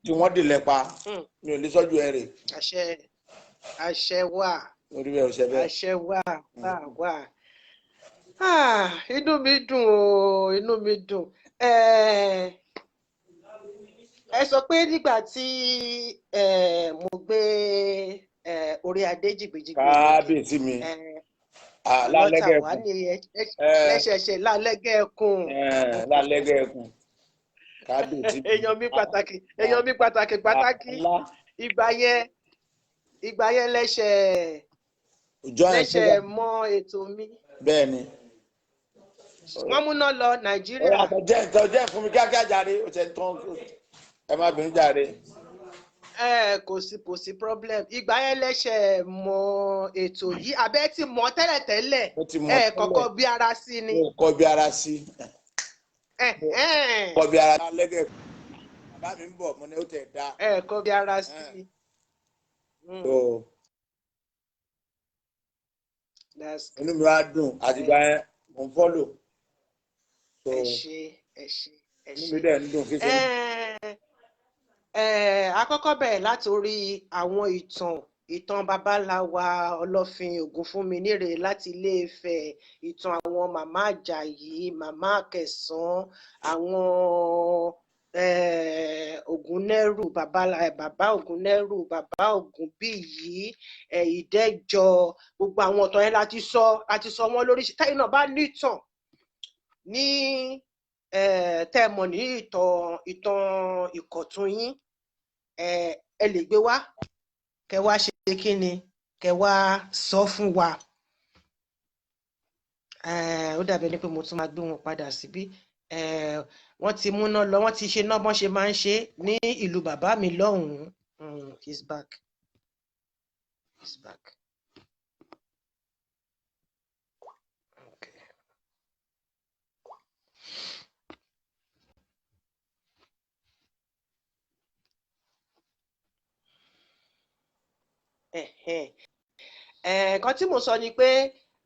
S4: tí wọ́n dìlẹ̀ pa mi ò lè sọ́jú ẹ̀ rè.
S1: àṣẹ wà.
S4: orí bẹ́ẹ̀ ò ṣe bẹ́ẹ̀.
S1: àṣẹ wà. Inú mi dùn o, inú mi dùn. Ẹ sọ pé nígbà tí mo gbé orí adé jìgbìjìgbì
S4: kábíyèsí mi lálẹ́gẹ̀
S1: ẹkùn lẹ́sẹ̀ṣẹ̀ lálẹ́gẹ̀ ẹkùn
S4: kábíyèsí mi.
S1: èèyàn mi pàtàkì ìgbà yẹn lẹ́sẹ̀ mọ ètò mi.
S4: bẹ́ẹ̀ ni.
S1: wọ́n múná lọ Nàìjíríà.
S4: àtọ̀jẹ́ fún mi kíákíá jàre ó ṣe tán ẹ má bínú jàre.
S1: kò sí problem. ìgbà yẹn lẹ́sẹ̀ mọ ètò yìí abẹ́ ti mọ̀ tẹ́lẹ̀tẹ́lẹ̀ kọ́kọ́ bí ara sí ni.
S4: kọ́ bí ara sí. kọ́ bí ara lẹ́gẹ̀ bàbá mi ń bọ̀ mo ní ó tẹ̀ dá.
S1: kọ́ bí ara sí.
S4: inú mi wá dùn àtìgbà yẹn mo ń fọ́lò.
S1: ẹ ṣé.
S4: inú mi dẹ̀ ń dùn kí ṣe.
S1: àkọ́kọ́ bẹ̀rẹ̀ látòrí àwọn ìtàn babańlá wa Ọlọ́fin Ògúnfúnminírè láti Ilé-Ifẹ̀, ìtàn àwọn màmá Àjàyí, màmá Akẹ̀sán, àwọn Ògúnnẹ́rù, bàbá Ògúnnẹ́rù, bàbá Ògúnbíyì, Ìdẹ́jọ, gbogbo àwọn ọ̀tàn yẹn láti sọ wọ́n lórí. táyì náà bá nítàn ní tẹ́ mọ̀ ní ìtàn Ìkọ̀tún yín, ẹ lè gbé wá kẹ́ wá ṣe kí ni kẹ́ wá sọ fún wa. ó dàbí ẹni pé mo tún máa gbé wọn padà síbí. wọ́n ti múná lọ, wọ́n ti ṣe náà bọ́n ṣe máa ń ṣe ní ìlú bàbá mi lọ́hùn-ún. He's back. Okay. Nǹkan tí mo sọ ni pé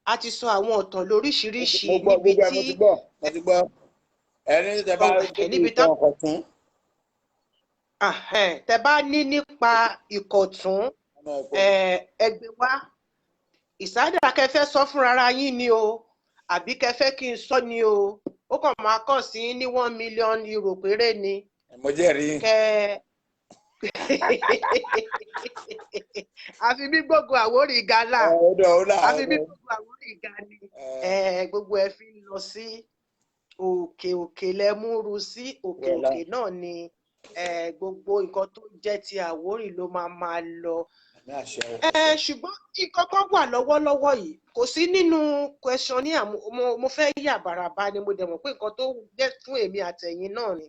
S1: a ti sọ àwọn ọ̀tàn lóríṣiríṣi níbi tí
S4: mo ti gbọ́ ẹni tẹ bá níbi ìtàn Ìkọ̀tún.
S1: tẹ bá ní nípa Ìkọ̀tún ẹgbẹ́ wa ìsádà kẹfẹ́ sọ fúnra yín ni o àbí kẹfẹ́ kí n sọ ni o, ó kàn máa kàn sí ní €1 million péré ni.
S4: mo jẹ́rìí.
S1: àfi bí gbogbo Àwórì gala àfi bí gbogbo Àwórì ga ni gbogbo ẹ fi ń lọ sí òkè lẹ́múru sí òkè náà ni gbogbo nǹkan tó jẹ́ ti Àwórì ló máa lọ. ṣùgbọ́n nǹkan kan wà lọ́wọ́lọ́wọ́ yìí kò sí nínú question ní mo fẹ́ yà bàràbà ni mo dẹ̀ mọ̀ pé nǹkan tó jẹ́ fún èmi àtẹ̀yìn náà ni.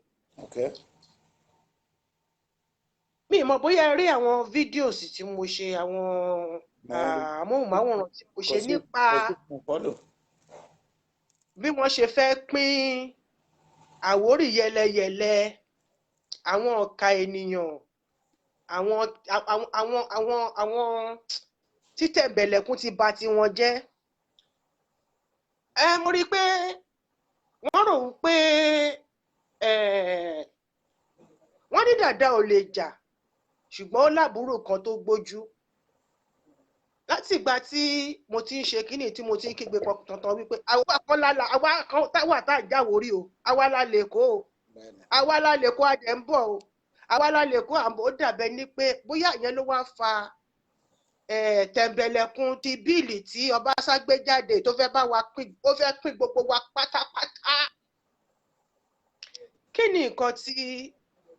S1: mi mọ̀ bóyá ẹ rí àwọn fídíòs tí mo ṣe, àwọn amóhùnmáwòrán tí mo ṣe nípa bí wọ́n ṣe fẹ́ pín Àwórì yẹlẹyẹlẹ, àwọn ọ̀ka ènìyàn, àwọn títẹ̀bẹ̀lẹ̀kún ti bà tiwọn jẹ́. mo rí i pé wọ́n rò pé wọ́n ní dàda ò lè jà ṣùgbọ́n ó lábúrò kan tó gbójú. láti ìgbà tí mo ti ń ṣe kínní tí mo ti ń kígbe pọ̀tọ̀tọ̀ wípé àwa kan táwà tá à jáwórí o, àwa la lè kó o, àwa la lè kó adẹ̀ ń bọ̀ o, àwa la lè kó àbò. ó dàbẹ̀ ní pé bóyá ìyẹn ló wá fa tẹ̀m̀bẹ̀lẹ̀kun ti bíìlì tí Ọbaṣá gbé jáde tó fẹ́ bá wa pín, ó fẹ́ pín gbogbo wa pátápátá. kí ni nǹkan tí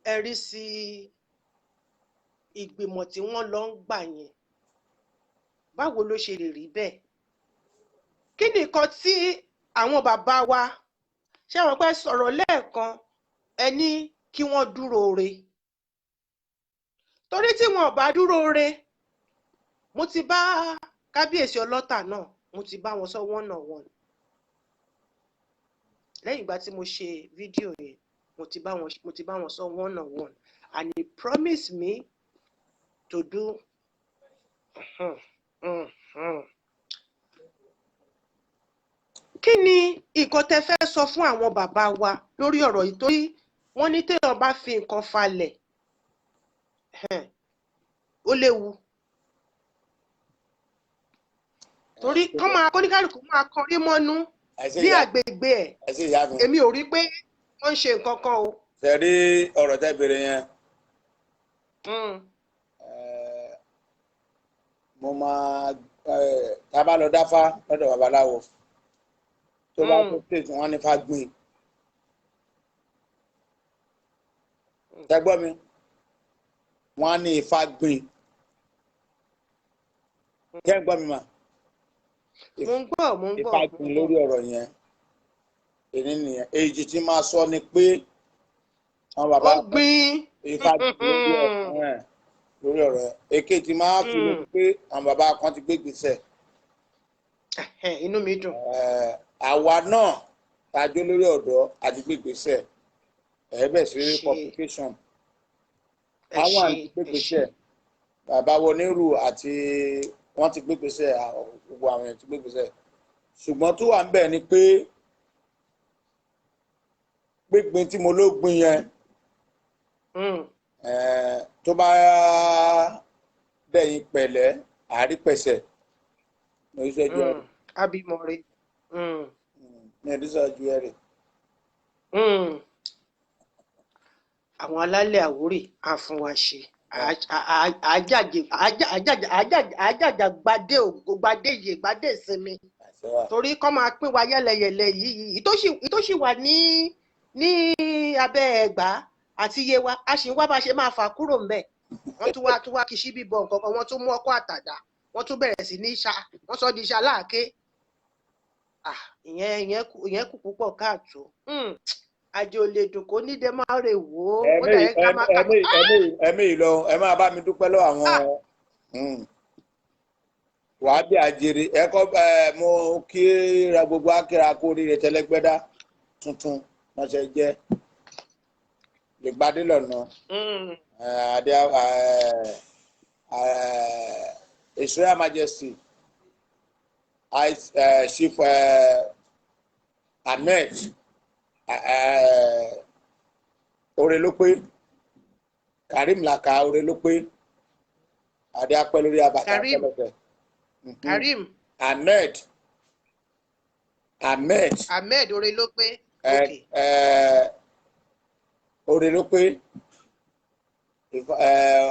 S1: ẹ rí sí ìgbìmọ̀ tí wọ́n lọ ń gbà yẹn? báwo ló ṣe lè rí bẹ́ẹ̀? kí ni nǹkan tí àwọn bàbá wa ṣé wọn pẹ́ sọ̀rọ̀ lẹ́ẹ̀kan ẹ ní kí wọ́n dúró re, torí tí wọn ò bá dúró re, mo ti bá kábíyèsí ọlọ́tà náà mo ti bá wọn sọ one on one. lẹ́yìn ìgbà tí mo ṣe fídíò yẹn mo ti bá wọn sọ one on one. and he promised me to do. Kí ni nǹkan tẹ́ fẹ́ sọ fún àwọn bàbá wa lórí ọ̀rọ̀ yìí torí wọ́n ní téèyàn bá fi nǹkan falẹ̀ ó léwu. Torí kóníkálùkù máa kọrí mọ́nú bí àgbègbè ẹ̀ èmi ò rí pé wọ́n ń ṣe nǹkan kan o.
S4: Ṣé rí ọ̀rọ̀ tẹ́ bèrè yẹn? Mo máa tá a bá lọ dáfá lọ́dọ̀ babaláwo tó bá tó tètè wọ́n ní fá gbìn. Ṣé gbọ́ mi? Wọ́n á ní ifá gbìn. Ṣé gbọ́ mi mà?
S1: Mo ń gbọ́.
S4: Ifá gbìn lórí ọ̀rọ̀ yẹn. Èyí nìyẹn. Èyí tí máa sọ ni pé àwọn bàbá
S1: gbìn
S4: ifá gbìn lórí ọ̀rọ̀ yẹn. Èké tí máa fi ní pé àwọn bàbá kan ti gbé gbèsè.
S1: Inú mi dùn.
S4: Àwa náà tàjọ lórí ọ̀dọ́ àti gbé gbèsè. Bẹ́ẹ̀ sí rí complication. Àwọn àti gbé gbèsè. Bàbá Wonírù àti wọ́n ti gbé gbèsè, gbogbo àwọn èèyàn ti gbé gbèsè. Ṣùgbọ́n tó wà ń bẹ̀ ni pé gbígbin tí mo ló gbin yẹn tó bá dẹ̀yìn pẹ̀lẹ́ àrípẹ̀sẹ̀ ní ìṣẹ́jú ẹ̀rẹ̀.
S1: Abimore.
S4: Ní ìṣẹ́jú ẹ̀rẹ̀.
S1: Àwọn alálẹ̀ Àwórì á fún wa ṣe. Àjàjà gbadé ògo gbadé iye gbadé ìsinmi. Torí kọ́ máa pín wa yẹ́lẹyẹ̀lẹ yìí. Ìtòṣì wà ní abẹ́ Ẹ̀gbá àti Yewa. A sì ń wá bá ṣe máa fà kúrò ńbẹ̀. Wọ́n tún wá kìí síbí bọ̀ nǹkan kan. Wọ́n tún mú ọkọ́ àtàdá. Wọ́n tún bẹ̀rẹ̀ sí ní ṣá. Wọ́n sọ di iṣẹ́ aláàké. Ìyẹn kù púpọ̀ káàtó. Àjò lè dùn kó nídẹ máa rè wò ó.
S4: Ẹ̀mí ìlọ ẹ máa bá mi dúpẹ́ lọ́wọ́ àwọn wàá bí àjèrè ẹ̀kọ́ mo kí ra gbogbo akẹ́rẹ́ akóríire tẹlẹ́gbẹ́dá tuntun wọ́n ṣe jẹ́ lè gbadé lọ́nà adé Israel Majesty Chief Ahmed ore ló pé Karim Laka ore ló pé adé apẹ́ lórí abàtà pẹ́lẹ́pẹ́.
S1: Karim Ahmed ore ló pé.
S4: Ore ló pé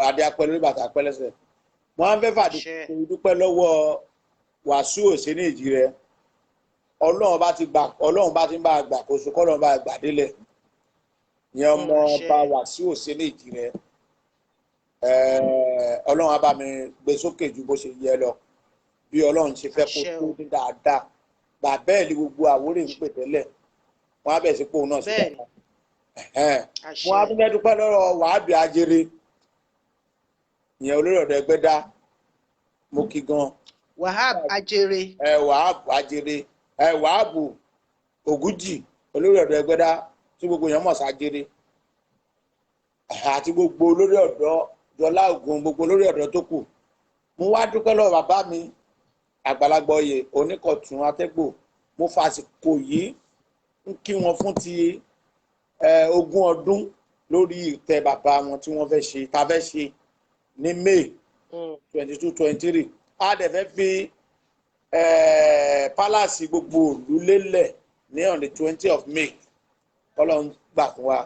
S4: adé apẹ́ lórí bàtà pẹ́lẹ́sẹ̀. Wọ́n á fẹ́ fàdí dúpẹ́ lọ́wọ́ Wàsíù Òsénìjì rẹ̀. Ọlọ́run bá ti ń bá gbà kóso kọ́lọ́run bá gbà délẹ̀. Ìyẹn ọmọ ọba Wàsíù Òsénìjì rẹ̀. Ọlọ́run á bá mi gbé sókè ju bó ṣe yẹ lọ. Bí Ọlọ́run ṣe fẹ́ kó tó ní dáadáa. Bàbá ẹ̀ ní gbogbo Àwórì ń pè tẹ́lẹ̀. Wọ́n á bẹ̀ sí pòun náà sí dáadáa. Wọ́n á tún fẹ́ dúpẹ́ lọ́rọ̀ Wàhábì Ajere. Ìyẹn olórí ọ̀dọ́ Ẹgbẹ́dá. Mo kí gan.
S1: Wàhábì Ajere.
S4: Wàhábì Ajere. Wàhábù Ògúnjì olórí ọ̀dọ́ Ẹgbẹ́dá tí gbogbo èèyàn mọ̀ sájere. Àti gbogbo olórí ọ̀dọ́ Jọlá Ògùn gbogbo olórí ọ̀dọ́ tó kù. Mo wá dúpẹ́ lọ́wọ́ bàbá mi àgbàlagbà oyè Oníkọ̀tún Atẹ́gbò. Mo fàsìkò yìí ń kí wọn fún ti 20 ọdún lórí ìtẹ́ bàbá wọn tí wọ́n fẹ́ ṣe ta fẹ́ ṣe ní May 22-23. A dẹ̀ fẹ́ fi pálásì gbogbo òlú lélẹ̀ ní on the 20th of May. Ọlọ́run gbà fún wa.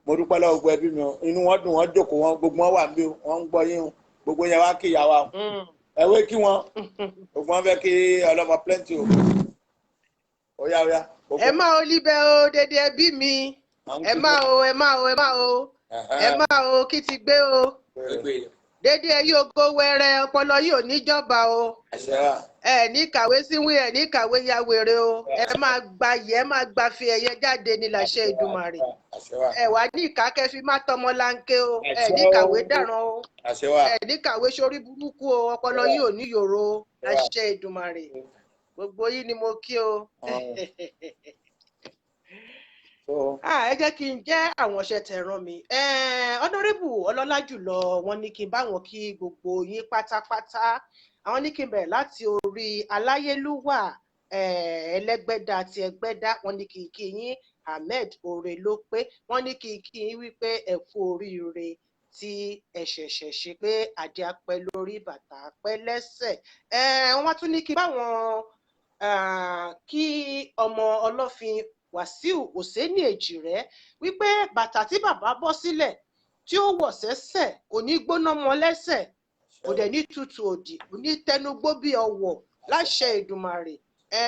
S4: Mo dúpẹ́ lọ́wọ́ gbogbo ẹbí mi inú wọn dùn wọ́n jókòó wọn gbogbo wọn wà níbí wọn ń gbọ́ yín gbogbo yẹn wá kí ìyá wa ẹwé kí wọn gbogbo wọn fẹ́ kí OLOMOPLENTY o. Óyá.
S1: Ẹ máa o líbẹ̀ o dédé ẹbí mi ẹ máa o kí ti gbé o dédé ẹ yóò gbó wẹrẹ ọpọlọ yóò níjọba o ẹ ní kàwé síwí ẹ ní kàwé ya wèrè o ẹ máa gba yẹ ẹ máa gba fi ẹyẹ jáde ní làṣẹ Èdùmàrè ẹ wà ní ìkákẹ́ fi má tọmọ láńké o ẹ ní kàwé dàrán o ẹ ní kàwé sórí burúkú o ọpọlọ yóò ní yòrò o làṣẹ Èdùmàrè gbogbo yìí ni mo kí o. ẹ jẹ́ kí n jẹ́ àwọn iṣẹ́ tẹ́ rán mi. Honorable ọlọ́lá jùlọ wọ́n ní kí n bá wọn kí gbogbo yín pátápátá. Àwọn ní kí n bẹ̀rẹ̀ láti orí aláyélúwà ẹlẹ́gbẹ́dá àti ẹgbẹ́dá. Wọ́n ní kí n kí yín Ahmed Ore ló pé. Wọ́n ní kí n kí yín wípé ẹ kú oríire tí ẹ ṣẹ̀ṣẹ̀ ṣe pé adé apẹ́ lórí bàtà apẹ́ lẹ́sẹ̀. Wọ́n tún ní kí n bá wọn kí ọmọ ọlọ́fin Wàsíù Òsénì Èjìrẹ́ wípé bàtà tí bàbá bọ́ sílẹ̀ tí ó wọ̀ sẹ́sẹ̀ kò ní gbóná mọ́ lẹ́sẹ̀ kò dẹ̀ ní tutù òdì kò ní tẹnugbó bí ọwọ̀ láṣẹ Èdùmàrè.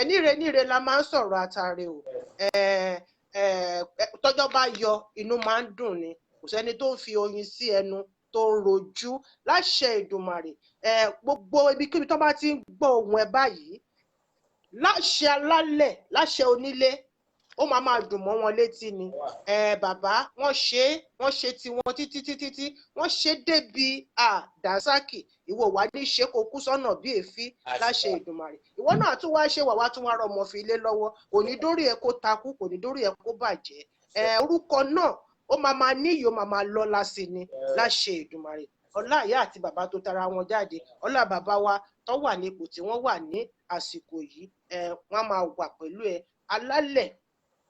S1: Níre níre la máa ń sọ̀rọ̀ àtàrẹ o. Tọ́jọ́ bá yọ inú máa ń dùn ni kò sẹ́ni tó ń fi oyin sí ẹnu tó ń rojú láṣẹ Èdùmàrè. Gbogbo ibikíbi tó bá ti ń gbọ́ ohùn ẹ báyìí láṣẹ alálẹ̀ láṣẹ onílé ó máa dùn mọ́ wọn létí ni. Bàbá wọ́n ṣe tiwọn títí wọ́n ṣe débi Dànsákì ìwọ wà ní ṣe kó kú sọ́nà bí èéfín láṣẹ Èdùmàrè. Ìwọ náà tún wá ṣe wàwá tún wá rọmọ fi lé lọ́wọ́ kò ní dórí ẹ kó takú kò ní dórí ẹ kó bàjẹ́. Orúkọ náà ó máa níyì ó máa lọ́lá sí ni láṣẹ Èdùmàrè. Ọlá ìyá àti bàbá tó tara wọn jáde ọlá bàbá wa tó wà ní ipò tí wọ́n wà ní àsìkò yìí wọ́n máa wà pẹ̀lú ẹ alálẹ̀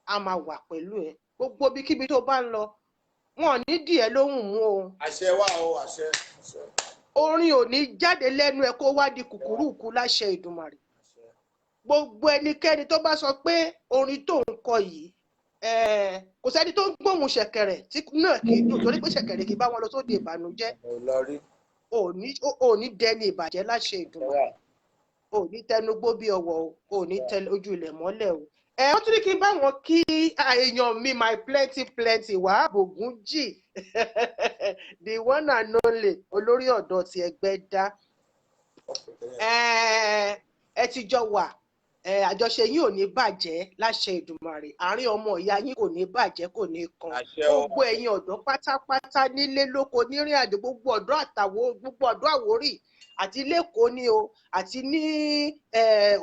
S1: a máa wà pẹ̀lú ẹ gbogbo ibikíbi tó bá ń lọ wọn ò ní dì ẹ́ lóhùn mú o.
S4: àṣẹ wà o àṣẹ.
S1: orin ò ní jáde lẹ́nu ẹ kó wá di kùkùrùkù láṣẹ Èdùmàrè. gbogbo ẹnikẹ́ni tó bá sọ pé orin tó ń kọ yìí kò sẹ́ni tó ń gbóhùn ṣẹ̀kẹ̀rẹ̀ tí náà kì í dùn torí pé ṣẹ̀kẹ̀rẹ̀ kì í bá wọn lọ sóde ìbànújẹ́. ò ní dẹni ìbàjẹ́ láṣẹ Èdùmàrè. ò ní tẹnugbó bí ọwọ́ o ò ní tẹ ojú ilẹ̀ mọ́lẹ̀ o. Wọ́n tún ní kí n bá wọn kí èèyàn mi my plenty Wahab Ogunji the one and only olórí ọ̀dọ́ ti Ẹgbẹ́dá. Ẹ ti jọ wà àjọṣe yín ò ní bàjẹ́ láṣẹ Èdùmàrè àárín ọmọ ìyá yín kò ní bàjẹ́ kò ní kan gbogbo ẹ̀yin ọ̀dọ́ pátápátá nílé lóko nírìn àjò gbogbo ọ̀dọ́ Àwórì àti lẹ́kọ̀ọ́ ni o àti ní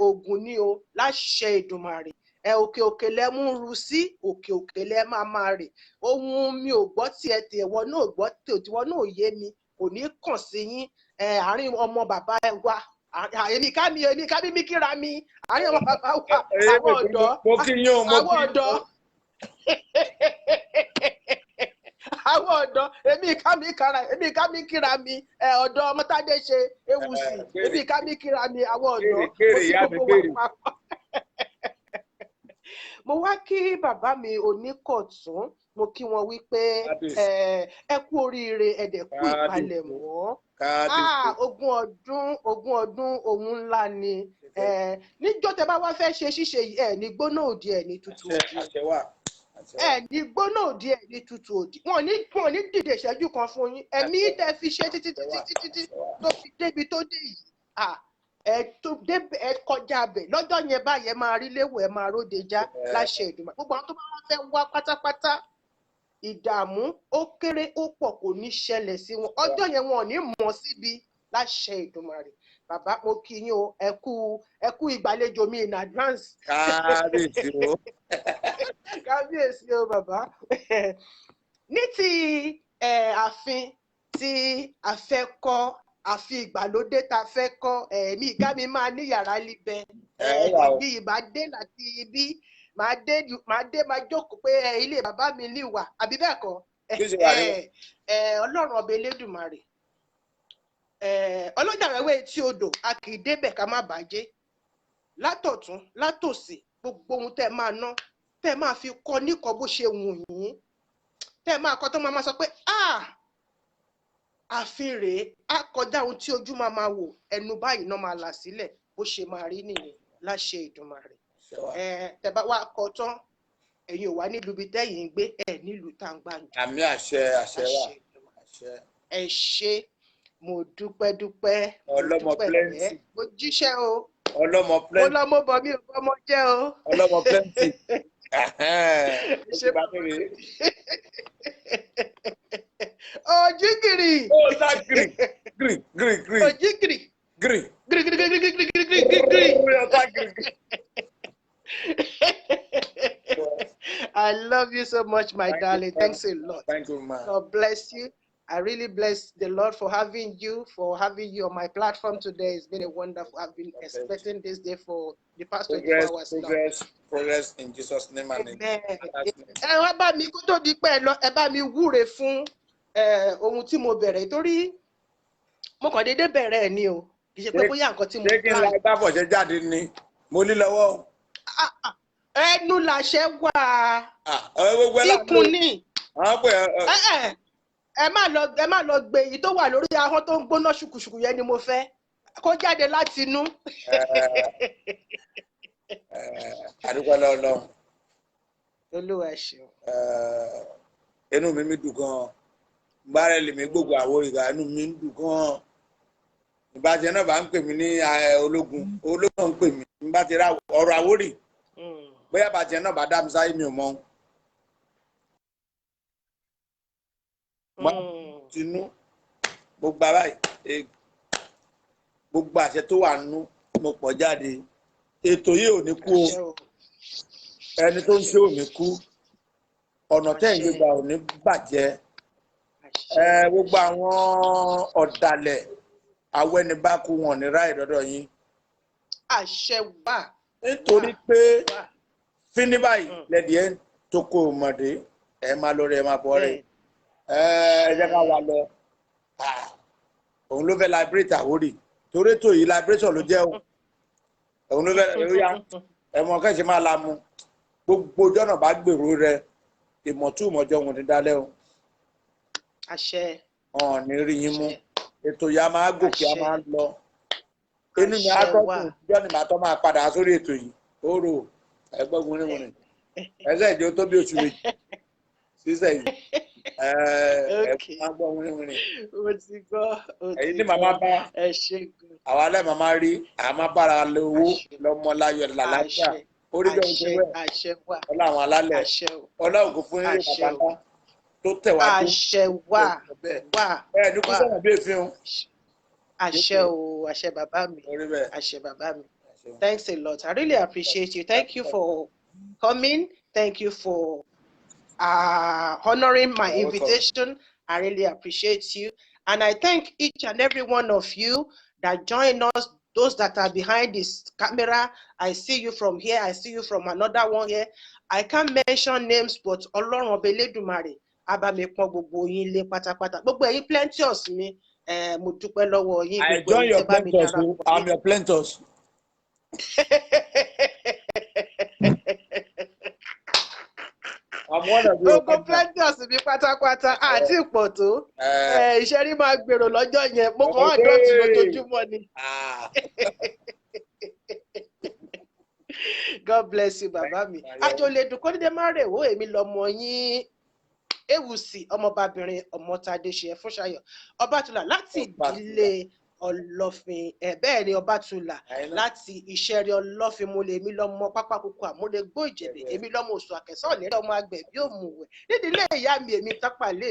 S1: Ògùn ni o láṣẹ Èdùmàrè. Òkè òkè lẹ mú ru sí òkè òkè lẹ máa rè ohun mi ò gbọ́ tiẹ̀ tẹ̀wọ́ náà gbọ́ tẹ̀wọ́ náà yé mi kò ní kàn sí yín àárín ọmọ bàbá wa èmi ká mi kíra mi àárín ọmọ bàbá wa àwọn ọ̀dọ́ àwọn ọ̀dọ́ èmi ká mi kíra mi ọ̀dọ́ ọmọtádéṣe ewùsì èmi ká mi kíra mi àwọn ọ̀dọ́ ó sì gbogbo wà papọ̀. Mo wá kí bàbá mi Oníkọ̀tún mo kí wọn wípé ẹ kú oríire ẹ̀dẹ̀ kú ìpalẹ̀mọ́ ogún ọdún ohun ńlá ni níjọ́ tẹ́ bá wá fẹ́ ṣe ṣíṣe yìí ní gbóná òdì ní tutù òdì ní gbóná òdì ní tutù òdì wọn ò ní dìde ìṣẹ́jú kan fún yín ẹ̀mí tẹ́ fi ṣe títí tó fi débi tó dé yìí ẹ kọjá abẹ lọ́jọ́ yẹn báyẹn máa rí léwu ẹ máa róde já láṣẹ Èdùmàrè gbogbo àwọn tó bá wá fẹ́ wá pátápátá ìdààmú ó kéré ó pọ̀ kò ní ṣẹlẹ̀ sí wọn ọjọ́ yẹn wọn ò ní mọ̀ síbi láṣẹ Èdùmàrè. Bàbá mo kí yín o ẹ kú ìgbàlejò mi in advance.
S4: kábíyèsí o.
S1: kábíyèsí o bàbá. Ní ti ààfin tí a fẹ́ kọ́ àfi ìgbàlódé ta fẹ́ kọ́ ẹ̀mí ká mi máa ní yàrá líbẹ̀ ibi ìbádé láti ibi máa jókòó pé ilé bàbá mi ní ìwà àbí bẹ́ẹ̀ kọ́ Ọlọ́run ọba Elédùmarè ọlọ́jà wẹ́wẹ́ tí odò a kì í débẹ̀ ká má bàjẹ́ látọ̀tún látòsì gbogbo ohun tẹ́ máa ná tẹ́ máa fi kọ́ níkọ́ bó ṣe wù yín tẹ́ máa kọ́ tó máa sọ pé ààfin rèé á kọjá ohun tí ojú máa wò ẹnu báyìí náà máa là sílẹ̀ bó ṣe máa rí nìyẹn láṣẹ Èdùmàrè. Tẹ́ bá wá kọ́ tán ẹ̀yin ò wá nílùú ibi tẹ́yìn ń gbé nílùú tá ń gbàǹjo.
S4: àmì àṣẹ wà.
S1: ẹ ṣé mo dúpẹ́
S4: ọlọ́mọ plenty
S1: mo jíṣẹ́ o
S4: ọlọ́mọ plenty
S1: ọlọ́mọ bọ̀ mí ò bọ́mọ jẹ́ o
S4: ọlọ́mọ plenty.
S1: ṣe bá mi ojúgìrì ojúgìrì gírí I love you so much, my darling. Thanks a lot.
S4: Thank you, man.
S1: God bless you. I really bless the Lord for having you on my platform today. It's been a wonderful. I've been expecting this day for the past 24 hours now.
S4: Progress in Jesus' name.
S1: Amen. Ẹ wá bá mi kó tó di pé ẹ bá mi wúre fún ohun tí mo bẹ̀rẹ̀ torí mo kàn déédéé bẹ̀rẹ̀ ni o. Kì í ṣe pé bóyá nǹkan tí mo plan.
S4: Ṣé kí n la gbàgbọ́ ṣe jáde ni? Mo ní lọ́wọ́.
S1: Ẹnu làṣẹ wà. Ikùn ni. Ẹ má lọ gbé èyí tó wà lórí ahọ́n tó ń gbóná ṣùkùṣùkù yẹn ni mo fẹ́ kó jáde láti inú.
S4: Àdúgbò lọ́lọ́.
S1: Olúwa ṣeun.
S4: Inú mi dùn gan-an. Gbárẹ́ lèmi gbogbo Àwórì ga inú mi dùn gan-an. Ìbàjẹ́ náà bá ń pè mí ní ológun. Ológun ń pè mí. Nígbà tí ra ọ̀rọ̀ Àwórì. Bóyá bàjẹ́ náà bá dá mi sáyé mi ò mọ̀. Tinú gbogbo báyìí gbogbo àṣẹ tó wà nínú mo pọ̀ jáde ètò yìí ò ní kú o ẹni tó ń ṣe ò ní kú ọ̀nà tẹ́yìn gbogbo ò ní bàjẹ́ gbogbo àwọn ọ̀dàlẹ̀ awẹ́nibákú wọn ní ráì lọ́dọ̀ yín.
S1: Àṣẹ wà.
S4: Nítorí pé fíní báyìí lẹ́dí ẹ̀ tó kó o mọ̀dé ẹ̀ máa lọ rẹ̀ ẹ̀ máa bọ̀ rẹ̀. Ẹ jẹ́ ká wá lọ òun ló fẹ́ liberate Àwórì torí ètò yìí liberation ló jẹ́ òun ló fẹ́ lóyá ẹ̀mọ́ kẹ́sì máa la mu gbogbo ọjọ́ náà bá gbèrò rẹ ìmọ̀túmọ̀jọ́ wọn ní dálẹ́ o.
S1: Àṣẹ.
S4: Ọ̀n ní rí yín mú ètò yìí a máa gòkè a máa lọ inú mi á tọ́jú ìjọ́ ni màá tọ́ máa padà sórí ètò yìí ó rò ẹgbẹ́ wúnrìnwúnrìn ẹsẹ̀ ìjọ tó bí oṣù méjì sísẹ̀ yìí. Èyí ni màmá bá àwa alẹ́ màmá rí àmà bára lówó lọ́mọ láyọ̀ làlàáfíà orí bẹ́ẹ̀ ṣe wẹ̀ ọlá àwọn alálẹ̀ ọlá ògùn fún ilé bàbá tó tẹ̀ wá dé.
S1: Àṣẹ wà.
S4: Ní kú sọ̀rọ̀ bí èéfín o.
S1: Àṣẹ o, àṣẹ bàbá mi. Àṣẹ bàbá mi. Thanks a lot. I really appreciate you. Thank you for coming. Thank you for honoring my invitation. I really appreciate you. And I thank each and every one of you that join us, those that are behind this camera. I see you from here. I see you from another one here. I can't mention names, but Ọlọ́run ọba Elédùmarè abá mi pọ́n gbogbo yín lé pátápátá. Gbogbo ẹ̀yin plenteous mi, mo dúpẹ́ lọ́wọ́ yín.
S4: I join your plenteous. I'm your plenteous.
S1: Gbogbo plenteous mi pátápátá àti ìpọ̀ tó. Iṣẹ́ rí máa gbèrò lọ́jọ́ yẹn. Mo kàn wá dọ́ọ̀tì lójoojúmọ́ ni. God bless you, bàbá mi. Àjọlẹ̀dùn kò ní dé máa rèwó èmi lọ́mọ yín. EWUSI ọmọbabìnrin OMOTADESHE Fúnṣayọ̀ Ọbátúlà láti ìdílé Ọlọ́fin bẹ́ẹ̀ ni Ọbátúlà láti Ìṣẹ̀rí Ọlọ́fin mo lè mi lọ́mọ pápákọ̀kọ̀ àmúlẹ̀ gbó ìjẹ̀bẹ̀ èmi lọ́mọ oṣù àkẹ́sọ̀ ní ọmọ àgbẹ̀ bí òmùwẹ̀ nídìílé ìyá mi èmi tápà lè.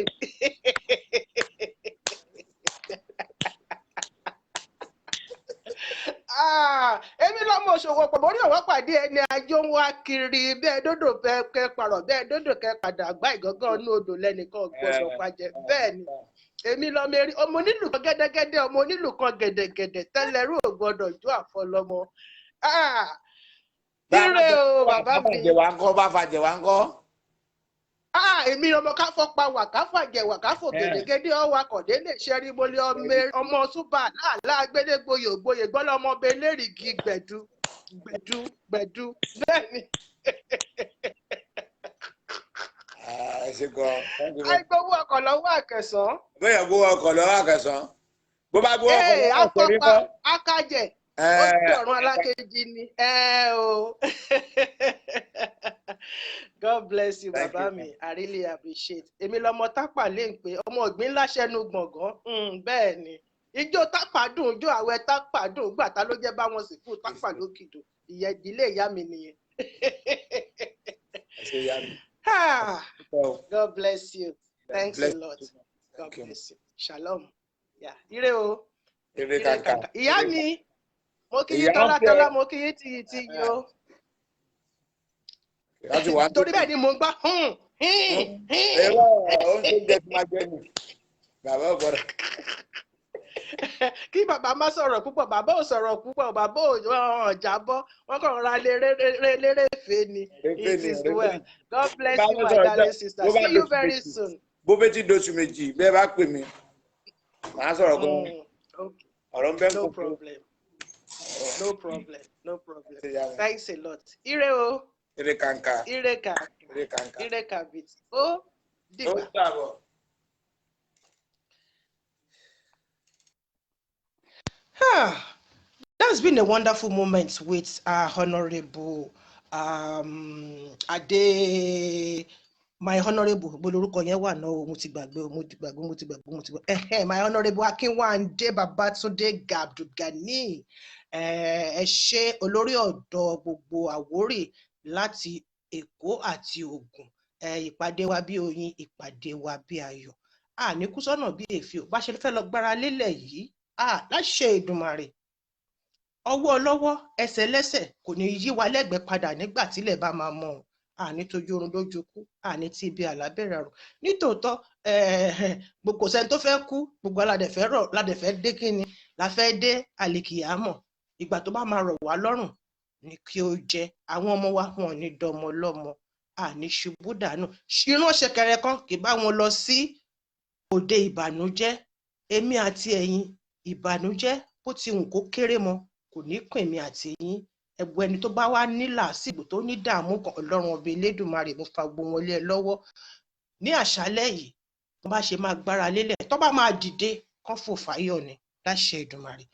S1: Èmi lọ́mọ òṣòwò pọ̀ mórí ọ̀wọ́ pàdé ẹni ajó ń wá kiri bẹ́ẹ̀ dódò kẹ́ parọ̀ bẹ́ẹ̀ dódò kẹ́ padà àgbá ìgángan ní odò lẹ́nìkan gbọ́dọ̀ pàjẹ́ bẹ́ẹ̀ ni èmi lọ́mọ eré ọmọ onílù kan gẹ́dẹ́gẹ́dẹ́ ọmọ onílù kan gẹ̀dẹ̀gẹ̀dẹ̀ tẹ́lẹ̀rú ò gbọ́dọ̀ jó àfọlọ́mọ. Ire o bàbá mi.
S4: Bá fàjẹ̀ wá ń kọ́.
S1: Èmi ọmọ káfọ́ pa wà káfọ́ àjẹwà káfọ́ gèdègèdè ọwọ́ akọ̀dé lè ṣẹ́rí mọ́lẹ́ ọmọ súpà láàlá gbédégbòyè ògbóyè gbọ́dọ̀ ọmọ ọbẹ̀ lérìgì gbẹ̀dú bẹ́ẹ̀ ni. Àìgbowó ọkọ̀ lọ́wọ́ àkẹsàn.
S4: Bẹ́ẹ̀ gbowó ọkọ̀ lọ́wọ́ àkẹsàn. Bó bá gbowó ọkọ̀ lọ́wọ́ àkẹsàn kọ́.
S1: Akájẹ ó ti ọ̀run alákejì ni. O. God bless you, bàbá mi. I really appreciate. Èmi lọmọ tápà lè ń pè ọmọ ìgbín láṣẹnu gbọ̀ngàn. Bẹ́ẹ̀ ni. Ijó tápà dùn, ijó àwẹ̀ tápà dùn, gbàtà ló jẹ́ báwọn sì fún tápà lókìdó. Ìyẹn ìdílé ìyá mi nìyẹn. God bless you. Thanks a lot. God bless you. Shalom. Ire o. Ire kàkà. Ìyá mi, mo kí yín tọ́lá mo kí yín tìyí o.
S4: láti wá
S1: torí bẹ́ẹ̀ ni mo ń gbá
S4: ẹ̀rọ oúnjẹ jẹ́ ti máa jẹ́ nù bàbá ọ̀gbọ́dọ̀.
S1: kí bàbá má sọ̀rọ̀ púpọ̀ bàbá ò sọ̀rọ̀ púpọ̀ bàbá ò jábọ́ wọ́n kàn ra lérèfé ni. It is well. God bless you my darling sister. See you very soon.
S4: bó bẹ́ẹ̀ ti dóṣù méjì bẹ́ẹ̀ bá pè mí màá sọ̀rọ̀ gan-an ọ̀rọ̀ ń bẹ́
S1: no problem. No problem. No problem. Thanks a lot. Ire o.
S4: Ire kanka.
S1: Ire kanka.
S4: Ire kanka.
S1: Ire kabit. Ó dìgbà. That's been a wonderful moment with Honorable Ade. My Honorable bolorúkọ yẹn wà náà mo ti gbàgbé my Honorable Akinwande Babatunde Gani ẹ ṣé olórí ọ̀dọ́ gbogbo Àwórì láti Èkó àti Ògùn ìpàdé wa bí oyin ìpàdé wa bí ayọ̀ ní kú sọ́nà bí èéfì ò bá ṣe fẹ́ lọ gbára lélẹ̀ yìí láṣẹ Èdùmàrè ọwọ́ ọlọ́wọ́ ẹsẹ̀ lẹ́sẹ̀ kò ní yí wa lẹ́gbẹ̀ẹ́ padà nígbà tílẹ̀ bá máa mọ́ àní tójú oorun lójú kú àní tí ibi àlábẹ̀rẹ̀ rò nítòótọ́ gbogbo sẹ́ni tó fẹ́ kú gbogbo ládẹ̀fẹ́ dé kíni la fẹ́ dé àlìkìyámọ̀ ìgbà tó bá máa rọ̀ wá lọ́rùn ni kí ó jẹ́ àwọn ọmọ wa wọn ní dọmọ lọ́mọ àní ṣubú dànù ìran ṣẹ̀kẹ̀rẹ̀ kan kì bá wọn lọ sí òde ìbànújẹ́ èmi àti ẹ̀yin ìbànújẹ́ bó ti hùn kó kéré mọ́ kò ní kàn èmi àti ẹ̀yin ẹgbẹ́ ẹni tó bá wá ní làásìgbò tó ní dààmú kan Ọlọ́run ọba Elédùmarè mo fa gbogbo wọn lé ẹ lọ́wọ́ ní àṣálẹ́ yìí wọ́n bá ṣe máa gbára lélẹ̀ tó bá máa dìde kán fò fáyọ̀ ni láṣẹ Èdùmàrè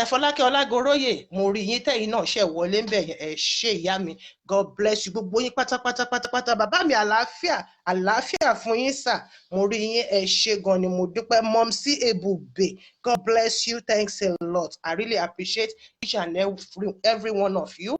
S1: Fọlákẹ́ Ọlágoróyè mo rí yín tẹ̀yin náà ṣe wọlé ń bẹ̀ ẹ ṣé ìyá mi God bless you gbogbo yín pátápátá bàbá mi àlàáfíà fún yín sà mo rí yín ẹ ṣé gan ni mo dúpẹ́ Mọ́msí Ebùbè God bless you thanks a lot I really appreciate each and every one of you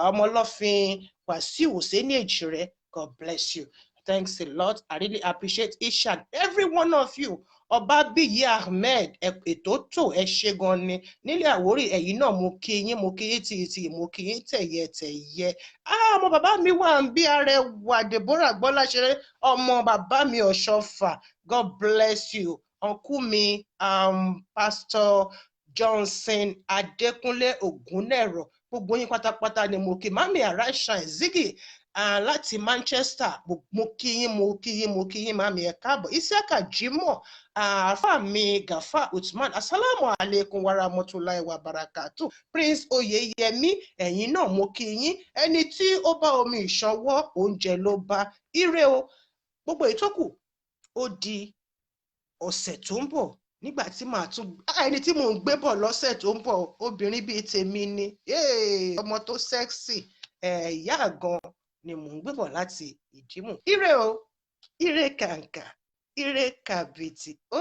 S1: ọmọlọ́fin Wàsíù Òsénì Èjìrẹ́ God bless you thanks a lot I really appreciate each and every one of you Ọbábíyì Ahmed ètò tó ẹ ṣé gan ni nílé Àwórì ẹ̀yin náà mo kí yín tìyìtì mo kí yín tẹ̀yẹ ọmọ bàbá mi wà ń bí Arẹwà Deborah Gbọ́láṣeré ọmọ bàbá mi Ọ̀ṣọ́fà God bless you uncle mi Pastor Johnson Adékúnlé Ògúnnẹ̀rọ̀ gbogbo yín pátápátá ni mo kí mami Arashine Ziggy láti Manchester mo kí yín mami ẹ káàbọ̀ Isiaka Jimoh àfà mi Gafa Uthman assalamu alaikum warahmatullahi wabarakatuh Prince Oyeyemi ẹ̀yin náà mo kí yín ẹni tí ó bá omi ìṣanwọ́ oúnjẹ ló bá ire o gbogbo ìtókù ó di ọ̀sẹ̀ tó ń bọ̀ nígbà tí màá tún ẹni tí mò ń gbé bọ̀ lọ́sẹ̀ tó ń bọ̀ obìnrin bíi tèmi ni ọmọ tó sexy ìyá àgan ni mò ń gbé bọ̀ láti Ìdìmú ire o ire kàǹkà ire kàbìtì ó